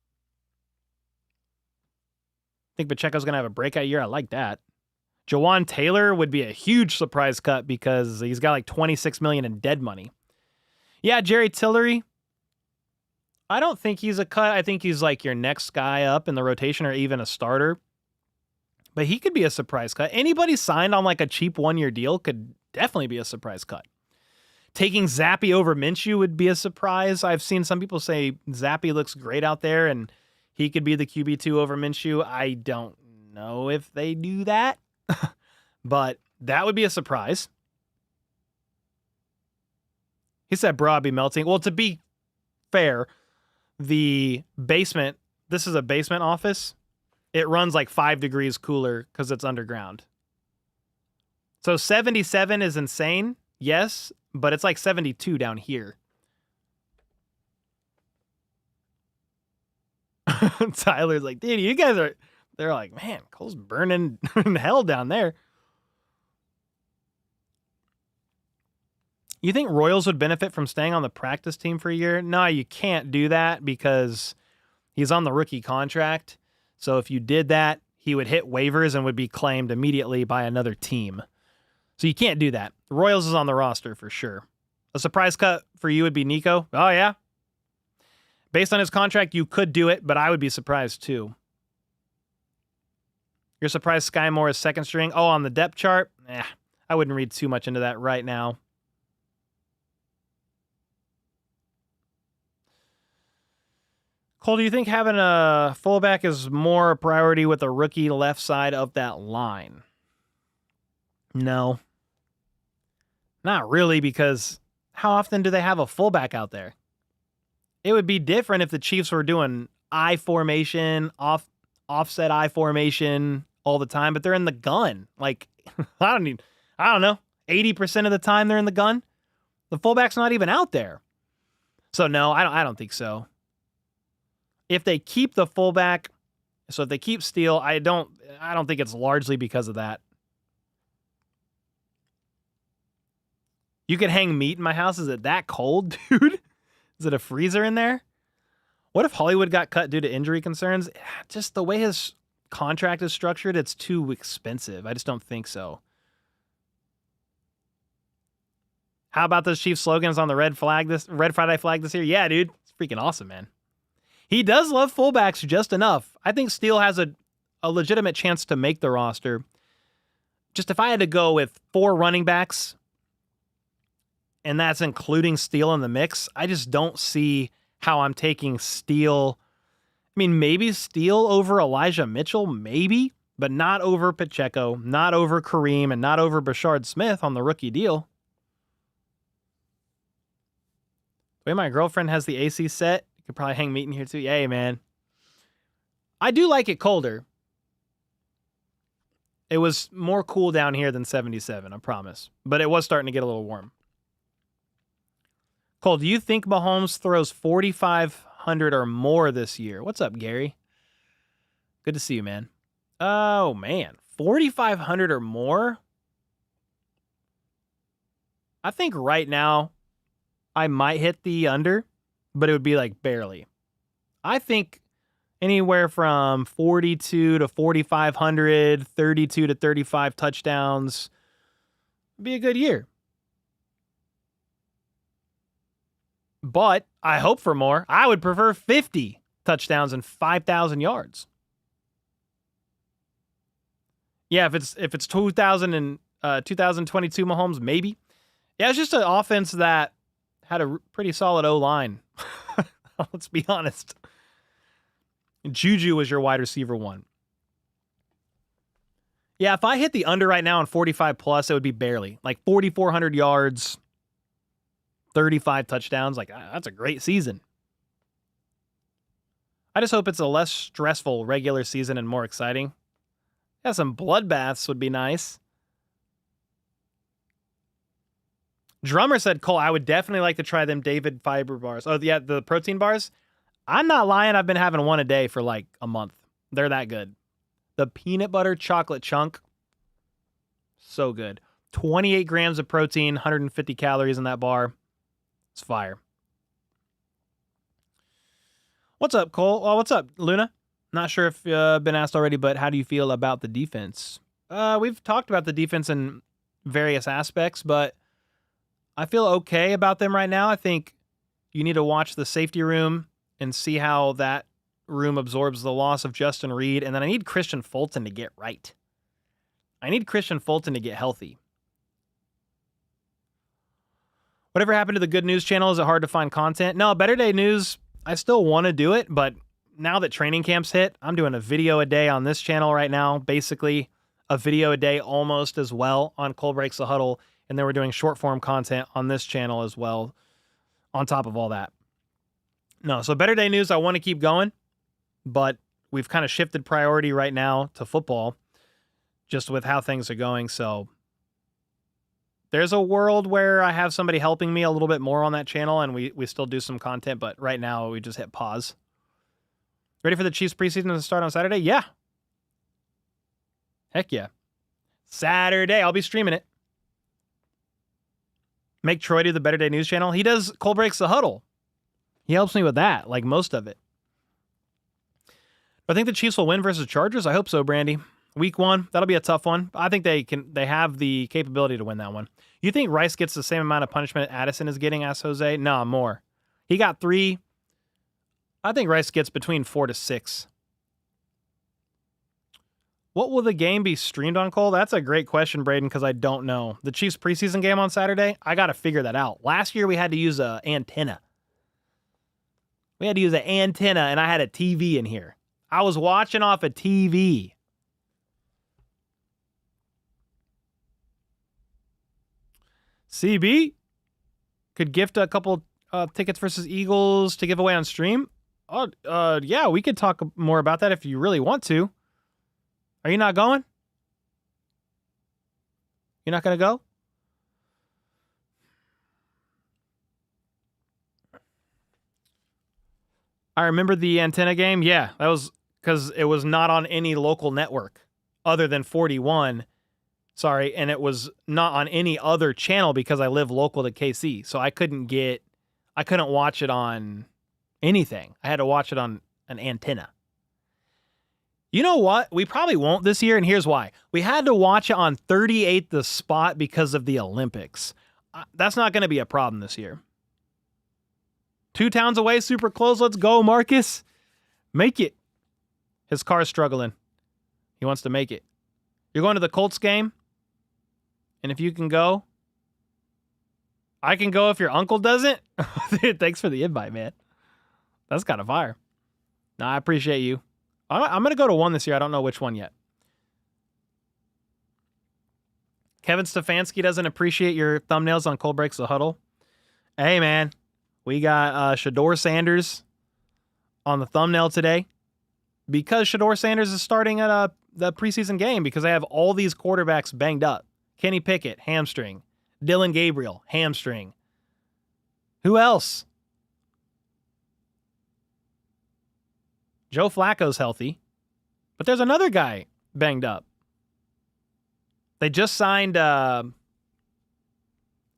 I think Pacheco's going to have a breakout year. I like that. Jawan Taylor would be a huge surprise cut because he's got like $26 million in dead money. Yeah, Jerry Tillery. I don't think he's a cut. I think he's like your next guy up in the rotation or even a starter. But he could be a surprise cut. Anybody signed on like a cheap one-year deal could definitely be a surprise cut. Taking Zappy over Minshew would be a surprise. I've seen some people say Zappy looks great out there and he could be the QB2 over Minshew. I don't know if they do that, but that would be a surprise. He said bro, I'd be melting. Well, to be fair, the basement, this is a basement office. It runs like 5 degrees cooler because it's underground. So 77 is insane, yes, but it's like 72 down here. Tyler's like, dude, you guys are, they're like, man, Cole's burning in hell down there. You think Royals would benefit from staying on the practice team for a year? No, you can't do that because he's on the rookie contract. So if you did that, he would hit waivers and would be claimed immediately by another team. So you can't do that. The Royals is on the roster for sure. A surprise cut for you would be Nico. Oh, yeah. Based on his contract, you could do it, but I would be surprised too. You're surprised Sky Moore is second string? Oh, on the depth chart? I wouldn't read too much into that right now. Cole, do you think having a fullback is more a priority with a rookie left side of that line? No. Not really, because how often do they have a fullback out there? It would be different if the Chiefs were doing I formation, offset I formation all the time, but they're in the gun. Like, I don't know, 80% of the time they're in the gun. The fullback's not even out there. So no, I don't think so. If they keep the fullback, so if they keep Steele, I don't think it's largely because of that. You could hang meat in my house. Is it that cold, dude? Is it a freezer in there? What if Hollywood got cut due to injury concerns? Just the way his contract is structured, it's too expensive. I just don't think so. How about those Chiefs slogans on the Red Friday flag this year? Yeah, dude. It's freaking awesome, man. He does love fullbacks just enough. I think Steele has a legitimate chance to make the roster. Just if I had to go with 4 running backs, and that's including Steele in the mix, I just don't see how I'm taking Steele. I mean, maybe Steele over Elijah Mitchell, maybe, but not over Pacheco, not over Kareem, and not over Bashard Smith on the rookie deal. The way my girlfriend has the AC set, you could probably hang meat in here too. Yay, man. I do like it colder. It was more cool down here than 77, I promise. But it was starting to get a little warm. Cole, do you think Mahomes throws 4,500 or more this year? What's up, Gary? Good to see you, man. Oh, man. 4,500 or more? I think right now I might hit the under, but it would be like barely. I think anywhere from 42 to 4,500, 32 to 35 touchdowns would be a good year. But I hope for more. I would prefer 50 touchdowns and 5,000 yards. Yeah, if it's 2022 Mahomes, maybe. Yeah, it's just an offense that had a pretty solid O-line. Let's be honest. Juju was your wide receiver one. Yeah, if I hit the under right now on 45 plus, it would be barely. Like 4,400 yards, 35 touchdowns. Like, that's a great season. I just hope it's a less stressful regular season and more exciting. Yeah, some bloodbaths would be nice. Drummer said, Cole, I would definitely like to try them David fiber bars. Oh, yeah, the protein bars. I'm not lying. I've been having one a day for like a month. They're that good. The peanut butter chocolate chunk. So good. 28 grams of protein, 150 calories in that bar. It's fire. What's up, Cole? Oh, what's up, Luna? Not sure if been asked already, but how do you feel about the defense? We've talked about the defense in various aspects, but I feel okay about them right now. I think you need to watch the safety room and see how that room absorbs the loss of Justin Reed. And then I need Christian Fulton to get right. I need Christian Fulton to get healthy. Whatever happened to the Good News channel? Is it hard to find content? No, Better Day News, I still want to do it, but now that training camps hit, I'm doing a video a day on this channel right now. Basically, a video a day almost as well on Cole Breaks the Huddle. And then we're doing short form content on this channel as well on top of all that. No, so Better Day News, I want to keep going, but we've kind of shifted priority right now to football just with how things are going. So there's a world where I have somebody helping me a little bit more on that channel and we still do some content, but right now we just hit pause. Ready for the Chiefs preseason to start on Saturday? Yeah. Heck yeah. Saturday, I'll be streaming it. Make Troy do the Better Day News channel. He does Cole Breaks the Huddle. He helps me with that, like most of it. I think the Chiefs will win versus Chargers. I hope so, Brandy. Week 1, that'll be a tough one. I think they have the capability to win that one. You think Rice gets the same amount of punishment Addison is getting, asked Jose? No, more. He got 3. I think Rice gets between 4 to 6. What will the game be streamed on, Cole? That's a great question, Braden, because I don't know. The Chiefs preseason game on Saturday, I got to figure that out. Last year, we had to use an antenna. We had to use an antenna, and I had a TV in here. I was watching off a TV. CB could gift a couple tickets versus Eagles to give away on stream. Oh, yeah, we could talk more about that if you really want to. Are you not going? You're not going to go? I remember the antenna game. Yeah, that was because it was not on any local network other than 41. Sorry, and it was not on any other channel because I live local to KC. So I couldn't watch it on anything. I had to watch it on an antenna. You know what? We probably won't this year, and here's why. We had to watch it on 38 The Spot because of the Olympics. That's not going to be a problem this year. 2 towns away, super close. Let's go, Marcus. Make it. His car's struggling. He wants to make it. You're going to the Colts game? And if you can go, I can go if your uncle doesn't. Dude, thanks for the invite, man. That's kind of fire. No, I appreciate you. I'm going to go to one this year. I don't know which one yet. Kevin Stefanski doesn't appreciate your thumbnails on Cole Breaks the Huddle. Hey, man. We got Shador Sanders on the thumbnail today because Shador Sanders is starting at the preseason game because they have all these quarterbacks banged up. Kenny Pickett, hamstring. Dylan Gabriel, hamstring. Who else? Joe Flacco's healthy, but there's another guy banged up. They just signed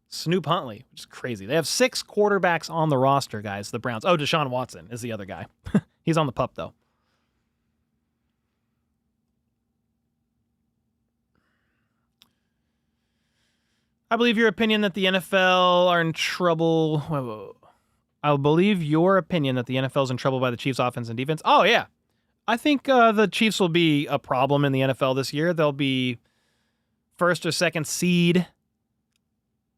Snoop Huntley, which is crazy. They have 6 quarterbacks on the roster, guys, the Browns. Oh, Deshaun Watson is the other guy. He's on the pup, though. I believe your opinion that the NFL are in trouble. Whoa. I believe your opinion that the NFL is in trouble by the Chiefs' offense and defense. Oh, yeah. I think the Chiefs will be a problem in the NFL this year. They'll be first or second seed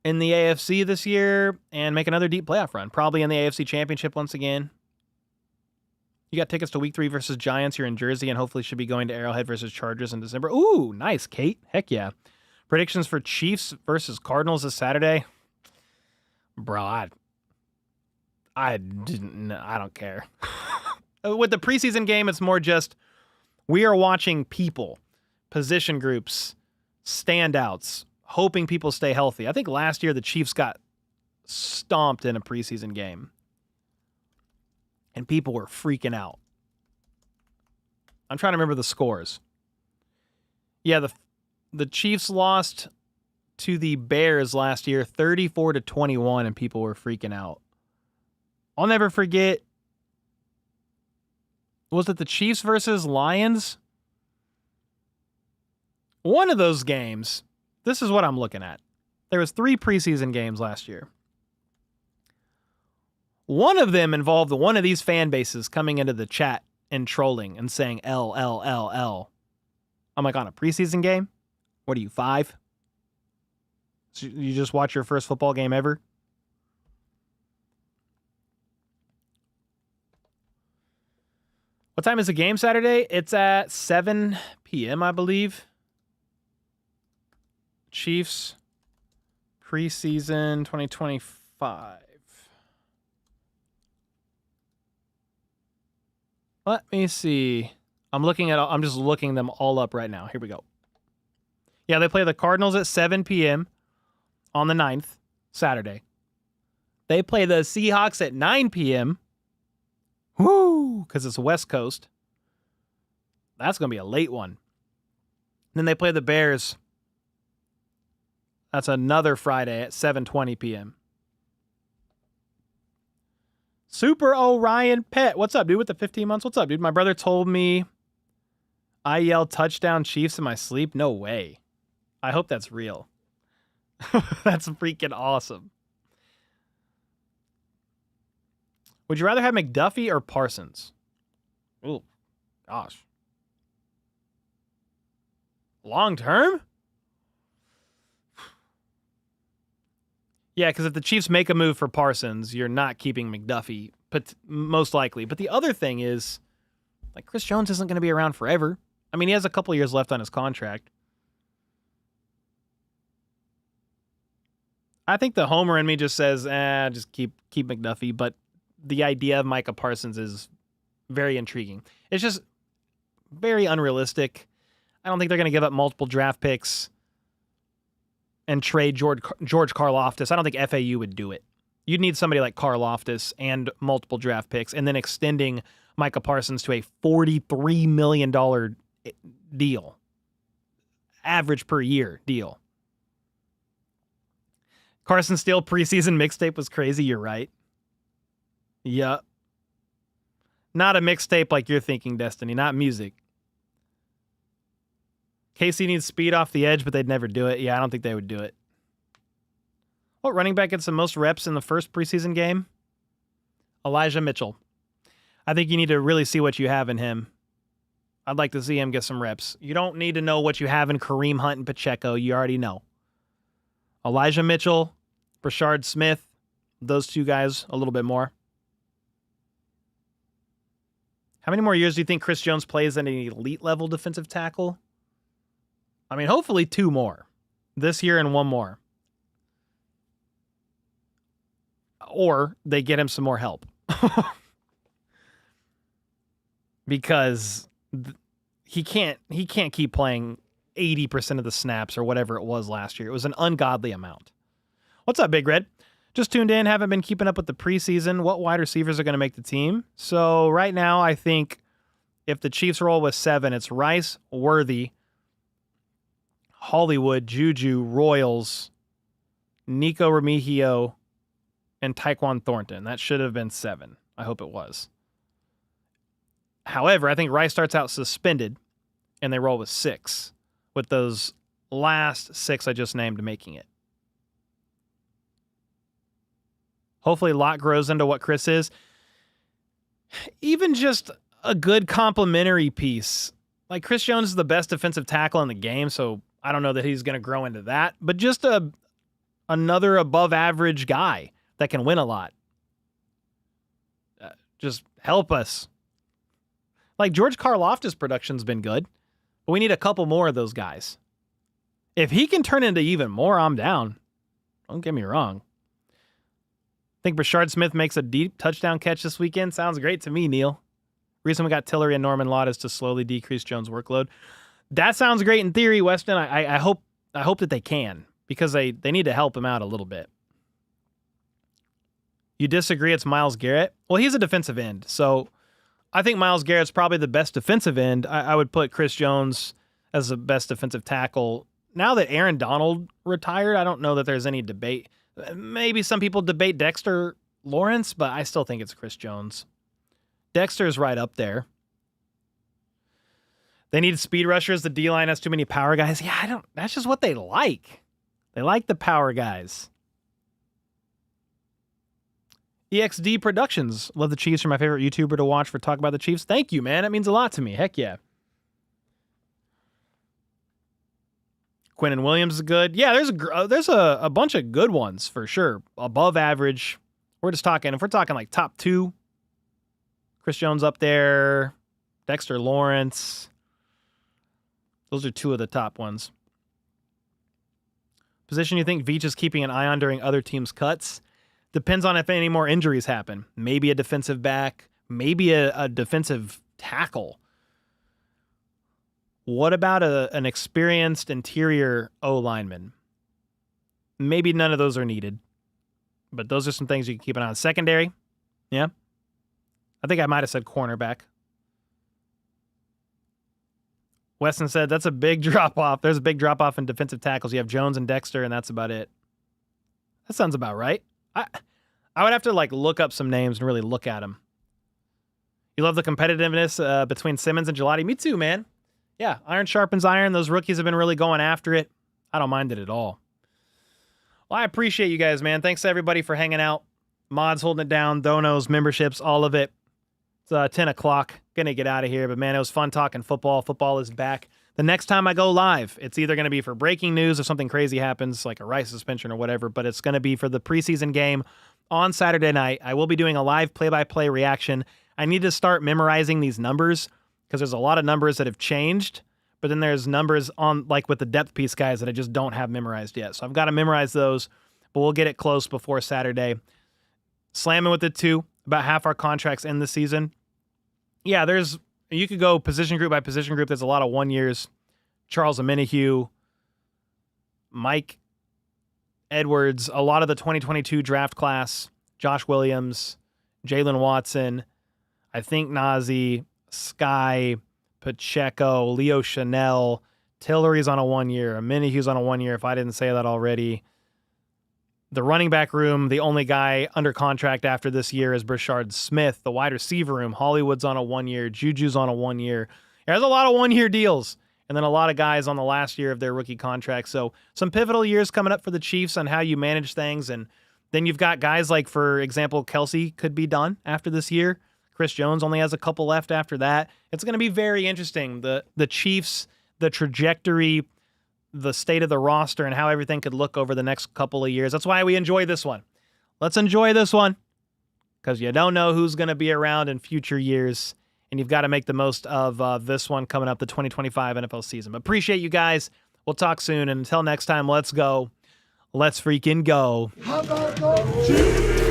in the AFC this year and make another deep playoff run. Probably in the AFC Championship once again. You got tickets to Week 3 versus Giants here in Jersey and hopefully should be going to Arrowhead versus Chargers in December. Ooh, nice, Kate. Heck yeah. Predictions for Chiefs versus Cardinals this Saturday. Bro, I don't care. With the preseason game, it's more just we are watching people, position groups, standouts, hoping people stay healthy. I think last year the Chiefs got stomped in a preseason game. And people were freaking out. I'm trying to remember the scores. Yeah, the Chiefs lost to the Bears last year, 34-21, and people were freaking out. I'll never forget. Was it the Chiefs versus Lions? One of those games, this is what I'm looking at. There was 3 preseason games last year. One of them involved one of these fan bases coming into the chat and trolling and saying L, L, L, L. I'm like, on a preseason game? What are you, 5? So you just watch your first football game ever? What time is the game Saturday? It's at 7 p.m., I believe. Chiefs preseason 2025. Let me see. I'm just looking them all up right now. Here we go. Yeah, they play the Cardinals at 7 p.m. on the 9th, Saturday. They play the Seahawks at 9 p.m. Woo! Because it's West Coast. That's going to be a late one. Then they play the Bears. That's another Friday at 7:20 p.m. Super Orion Pet. What's up, dude, with the 15 months? What's up, dude? My brother told me I yelled touchdown Chiefs in my sleep. No way. I hope that's real. That's freaking awesome. Would you rather have McDuffie or Parsons? Oh, gosh. Long term? Yeah, because if the Chiefs make a move for Parsons, you're not keeping McDuffie, but most likely. But the other thing is, like, Chris Jones isn't going to be around forever. I mean, he has a couple years left on his contract. I think the homer in me just says, just keep McDuffie. But the idea of Micah Parsons is very intriguing. It's just very unrealistic. I don't think they're going to give up multiple draft picks and trade George Karlaftis. I don't think FAU would do it. You'd need somebody like Karlaftis and multiple draft picks, and then extending Micah Parsons to a $43 million deal. Average per year deal. Carson Steele preseason mixtape was crazy. You're right. Yup. Not a mixtape like you're thinking, Destiny. Not music. KC needs speed off the edge, but they'd never do it. Yeah, I don't think they would do it. What running back gets the most reps in the first preseason game? Elijah Mitchell. I think you need to really see what you have in him. I'd like to see him get some reps. You don't need to know what you have in Kareem Hunt and Pacheco. You already know. Elijah Mitchell, Brashard Smith, those two guys a little bit more. How many more years do you think Chris Jones plays at an elite level defensive tackle? I mean, hopefully 2 more. This year and 1 more. Or they get him some more help. Because he can't keep playing 80% of the snaps or whatever it was last year. It was an ungodly amount. What's up, Big Red? Just tuned in, haven't been keeping up with the preseason. What wide receivers are going to make the team? So right now, I think if the Chiefs roll with 7, it's Rice, Worthy, Hollywood, Juju, Royals, Nico Remigio, and Tyquan Thornton. That should have been 7. I hope it was. However, I think Rice starts out suspended, and they roll with 6, with those last 6 I just named making it. Hopefully Lott grows into what Chris is. Even just a good complementary piece. Like, Chris Jones is the best defensive tackle in the game, so I don't know that he's going to grow into that. But just another above-average guy that can win a lot. Just help us. Like, George Karlaftis' production's been good, but we need a couple more of those guys. If he can turn into even more, I'm down. Don't get me wrong. Think Brashard Smith makes a deep touchdown catch this weekend? Sounds great to me, Neil. Reason we got Tillery and Norman Lott is to slowly decrease Jones' workload. That sounds great in theory, Weston. I hope that they can, because they need to help him out a little bit. You disagree it's Myles Garrett? Well, he's a defensive end, so I think Myles Garrett's probably the best defensive end. I would put Chris Jones as the best defensive tackle. Now that Aaron Donald retired, I don't know that there's any debate. Maybe some people debate Dexter Lawrence, but I still think it's Chris Jones. Dexter's right up there. They need speed rushers. The D-line has too many power guys. Yeah, that's just what they like. They like the power guys. EXD Productions. Love the Chiefs. Are my favorite YouTuber to watch for Talk About the Chiefs. Thank you, man. That means a lot to me. Heck yeah. Quinnen Williams is good. Yeah, there's a bunch of good ones for sure. Above average. We're just talking, if we're talking like top 2, Chris Jones up there, Dexter Lawrence. Those are 2 of the top ones. Position you think Veach is keeping an eye on during other teams' cuts? Depends on if any more injuries happen. Maybe a defensive back, maybe a defensive tackle. What about an experienced interior O-lineman? Maybe none of those are needed. But those are some things you can keep an eye on. Secondary, yeah. I think I might have said cornerback. Weston said that's a big drop-off. There's a big drop-off in defensive tackles. You have Jones and Dexter, and that's about it. That sounds about right. I would have to look up some names and really look at them. You love the competitiveness between Simmons and Gelati? Me too, man. Yeah, iron sharpens iron. Those rookies have been really going after it. I don't mind it at all. Well, I appreciate you guys, man. Thanks to everybody for hanging out. Mods holding it down, donos, memberships, all of it. It's 10 o'clock. Going to get out of here. But, man, it was fun talking football. Football is back. The next time I go live, it's either going to be for breaking news if something crazy happens, like a Rice suspension or whatever, but it's going to be for the preseason game on Saturday night. I will be doing a live play-by-play reaction. I need to start memorizing these numbers because there's a lot of numbers that have changed, but then there's numbers on, with the depth piece guys that I just don't have memorized yet. So I've got to memorize those, but we'll get it close before Saturday. Slamming with it, too. About half our contracts end the season. Yeah, you could go position group by position group. There's a lot of 1 years. Charles Omenihu, Mike Edwards, a lot of the 2022 draft class, Josh Williams, Jalen Watson, I think Nazi, Sky, Pacheco, Leo Chanel, Tillery's on a 1 year, Omenihu's on a 1 year, if I didn't say that already. The running back room, the only guy under contract after this year is Brashard Smith. The wide receiver room, Hollywood's on a 1 year. Juju's on a 1 year. There's a lot of 1 year deals. And then a lot of guys on the last year of their rookie contract. So some pivotal years coming up for the Chiefs on how you manage things. And then you've got guys like, for example, Kelsey could be done after this year. Chris Jones only has a couple left after that. It's going to be very interesting. The Chiefs, the trajectory, the state of the roster, and how everything could look over the next couple of years. That's why we enjoy this one. Let's enjoy this one because you don't know who's going to be around in future years, and you've got to make the most of this one coming up, the 2025 NFL season. Appreciate you guys. We'll talk soon, and until next time, let's go. Let's freaking go. How about those Chiefs?